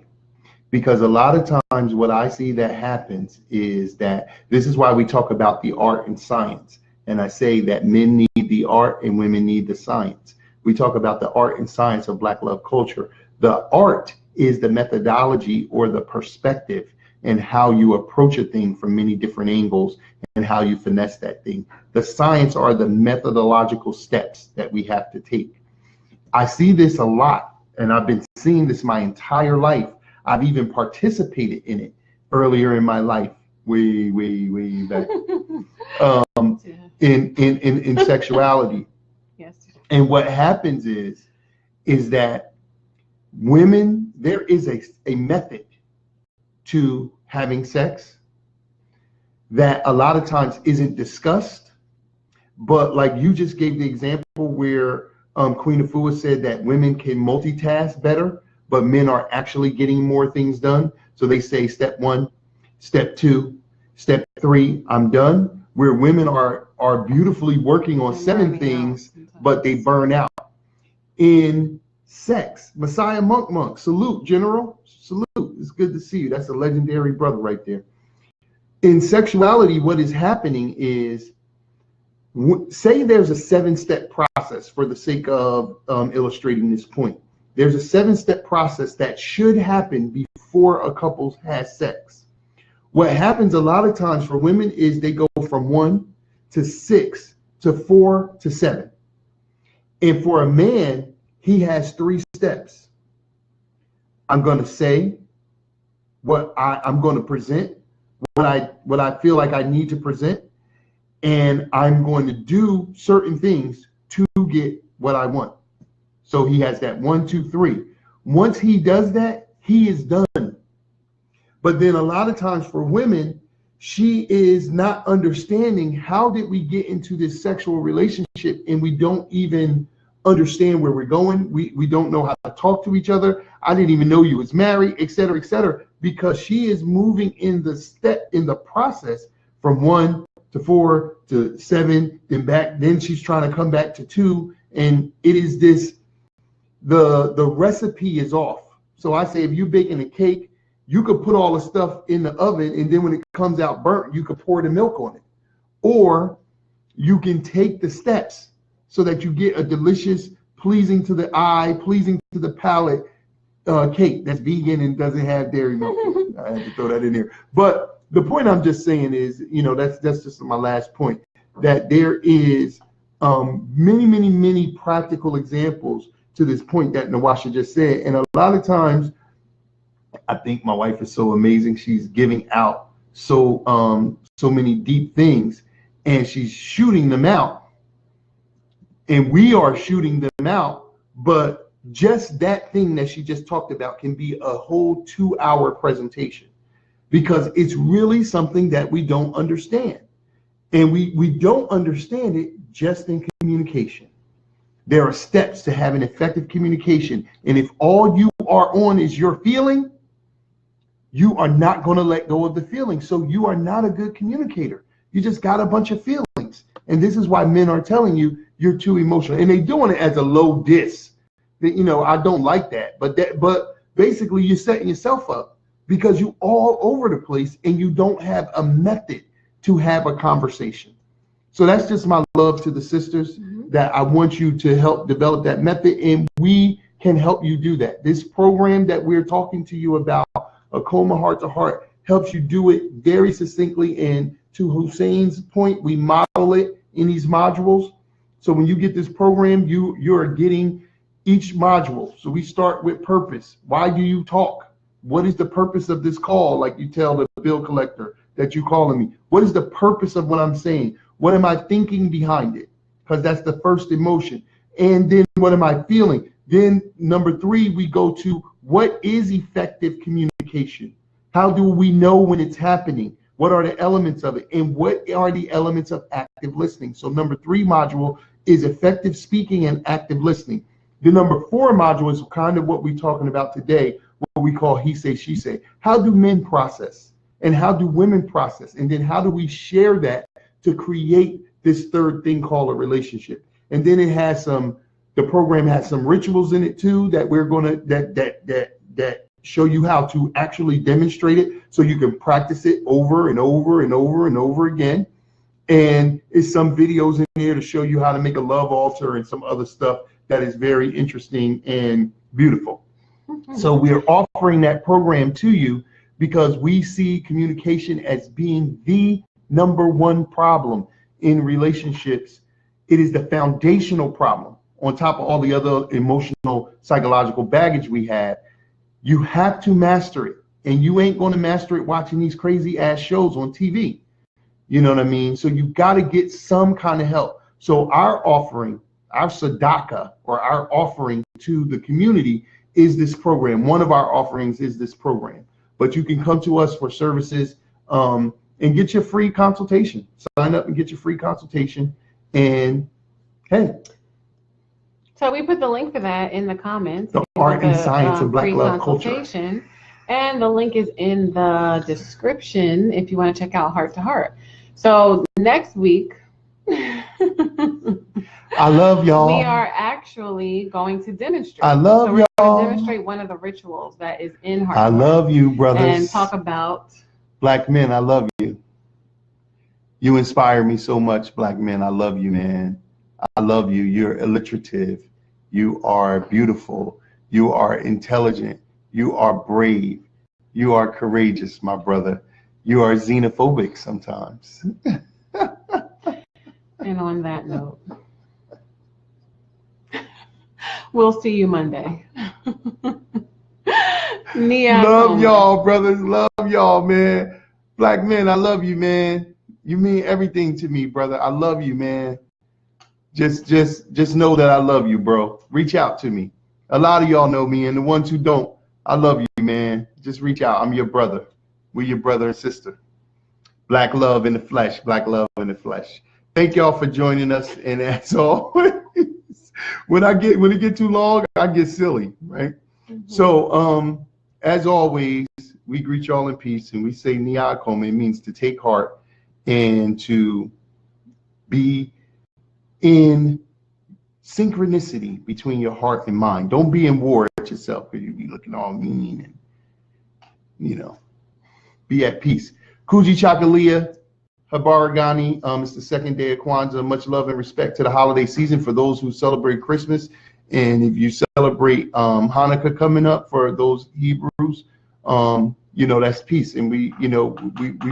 Because a lot of times what I see that happens is that this is why we talk about the art and science. And I say that men need the art and women need the science. We talk about the art and science of Black love culture. The art is the methodology or the perspective and how you approach a thing from many different angles and how you finesse that thing. The science are the methodological steps that we have to take. I see this a lot, and I've been seeing this my entire life. I've even participated in it earlier in my life, way back, in sexuality. Yes. And what happens is that women, there is a method to having sex that a lot of times isn't discussed. But like you just gave the example where Queen Afua said that women can multitask better, but men are actually getting more things done. So they say step 1, step 2, step 3, I'm done. Where women are beautifully working on 7 things, but they burn out. In sex, Messiah Monk, salute, General, salute. It's good to see you. That's a legendary brother right there. In sexuality, what is happening is, say there's a 7-step process for the sake of illustrating this point. There's a 7-step process that should happen before a couple has sex. What happens a lot of times for women is they go from 1 to 6 to 4 to 7. And for a man, he has 3 steps. I'm going to say what I'm going to present, what I feel like I need to present, and I'm going to do certain things to get what I want. So he has that 1, 2, 3. Once he does that, he is done. But then a lot of times for women, she is not understanding how did we get into this sexual relationship and we don't even understand where we're going. We don't know how to talk to each other. I didn't even know you was married, et cetera, because she is moving in the process from 1 to 4 to 7, then back. Then she's trying to come back to 2, and it is this. The recipe is off. So I say if you're baking a cake, you could put all the stuff in the oven, and then when it comes out burnt, you could pour the milk on it. Or you can take the steps so that you get a delicious, pleasing to the eye, pleasing to the palate cake that's vegan and doesn't have dairy milk. I had to throw that in there. But the point I'm just saying is, that's just my last point, that there is many practical examples to this point that Nawasha just said. And a lot of times, I think my wife is so amazing. She's giving out so many deep things, and she's shooting them out. And we are shooting them out, but just that thing that she just talked about can be a whole 2-hour presentation, because it's really something that we don't understand. And we don't understand it just in communication. There are steps to having effective communication. And if all you are on is your feeling, you are not going to let go of the feeling. So you are not a good communicator. You just got a bunch of feelings. And this is why men are telling you you're too emotional. And they're doing it as a low diss. I don't like that. But basically you're setting yourself up because you all over the place and you don't have a method to have a conversation. So that's just my love to the sisters, that I want you to help develop that method, and we can help you do that. This program that we're talking to you about, Akoma Heart to Heart, helps you do it very succinctly. And to Hussein's point, we model it in these modules. So when you get this program, you're getting each module. So we start with purpose. Why do you talk? What is the purpose of this call? Like you tell the bill collector that you calling me. What is the purpose of what I'm saying? What am I thinking behind it? because that's the first emotion. And then what am I feeling? Then number 3, we go to what is effective communication? How do we know when it's happening? What are the elements of it? And what are the elements of active listening? So number 3 module is effective speaking and active listening. The number 4 module is kind of what we're talking about today, what we call he say, she say. How do men process? And how do women process? And then how do we share that to create this third thing called a relationship? And then it has the program has some rituals in it too that we're gonna that show you how to actually demonstrate it so you can practice it over and over and over and over again. And it's some videos in there to show you how to make a love altar and some other stuff that is very interesting and beautiful. So we're offering that program to you because we see communication as being the number 1 problem in relationships. It is the foundational problem on top of all the other emotional, psychological baggage we have. You have to master it, and you ain't going to master it watching these crazy ass shows on TV. You know what I mean? So you got to get some kind of help. So our offering, our Sadaka, or our offering to the community is this program. One of our offerings is this program. But you can come to us for services and get your free consultation. Sign up and get your free consultation. And hey. So we put the link for that in the comments. The art and science of Black love culture. And the link is in the description if you want to check out Heart to Heart. So next week, I love y'all. We are actually going to demonstrate. I love so we're y'all. going to demonstrate one of the rituals that is in Heart. I love you, brothers. And talk about Black men. I love you. You inspire me so much, Black men. I love you, man. I love you. You're alliterative. You are beautiful. You are intelligent. You are brave. You are courageous, my brother. You are xenophobic sometimes. And on that note, we'll see you Monday. Nia love Coma. y'all, brothers. Love y'all, man. Black men, I love you, man. You mean everything to me, brother. I love you, man. Just know that I love you, bro. Reach out to me. A lot of y'all know me, and the ones who don't, I love you, man. Just reach out. I'm your brother. We're your brother and sister. Black love in the flesh. Black love in the flesh. Thank y'all for joining us. And as always, when it get too long, I get silly, right? Mm-hmm. So as always, we greet y'all in peace, and we say Nia Coma. It means to take heart and to be in synchronicity between your heart and mind. Don't be in war at yourself because you be looking all mean and, be at peace. Kuji Chakalia, Habaragani, it's the second day of Kwanzaa. Much love and respect to the holiday season for those who celebrate Christmas. And if you celebrate Hanukkah coming up for those Hebrews, that's peace. And we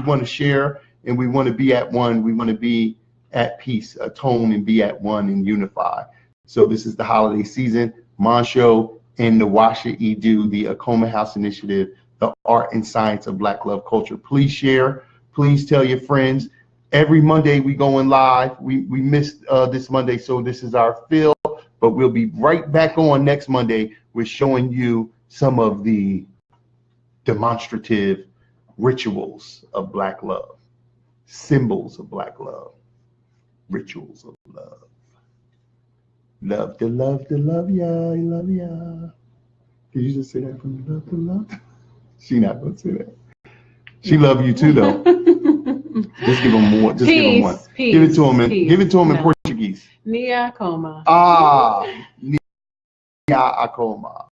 want to share, and we want to be at one. We want to be at peace, atone, and be at one and unify. So this is the holiday season. Monsho and the Washa Edu, the Acoma House Initiative, the art and science of Black love culture. Please share. Please tell your friends. Every Monday we going live. We missed this Monday, so this is our fill. But we'll be right back on next Monday with showing you some of the demonstrative rituals of Black love, symbols of Black love, rituals of love. Love to love to love ya, love ya. Did you just say that from love to love? She not gonna say that. She love you too, though. Just give them more. Just give them one. Peace, give it to him. Give it to him in no. Portuguese. Nia Coma. Nia Acoma.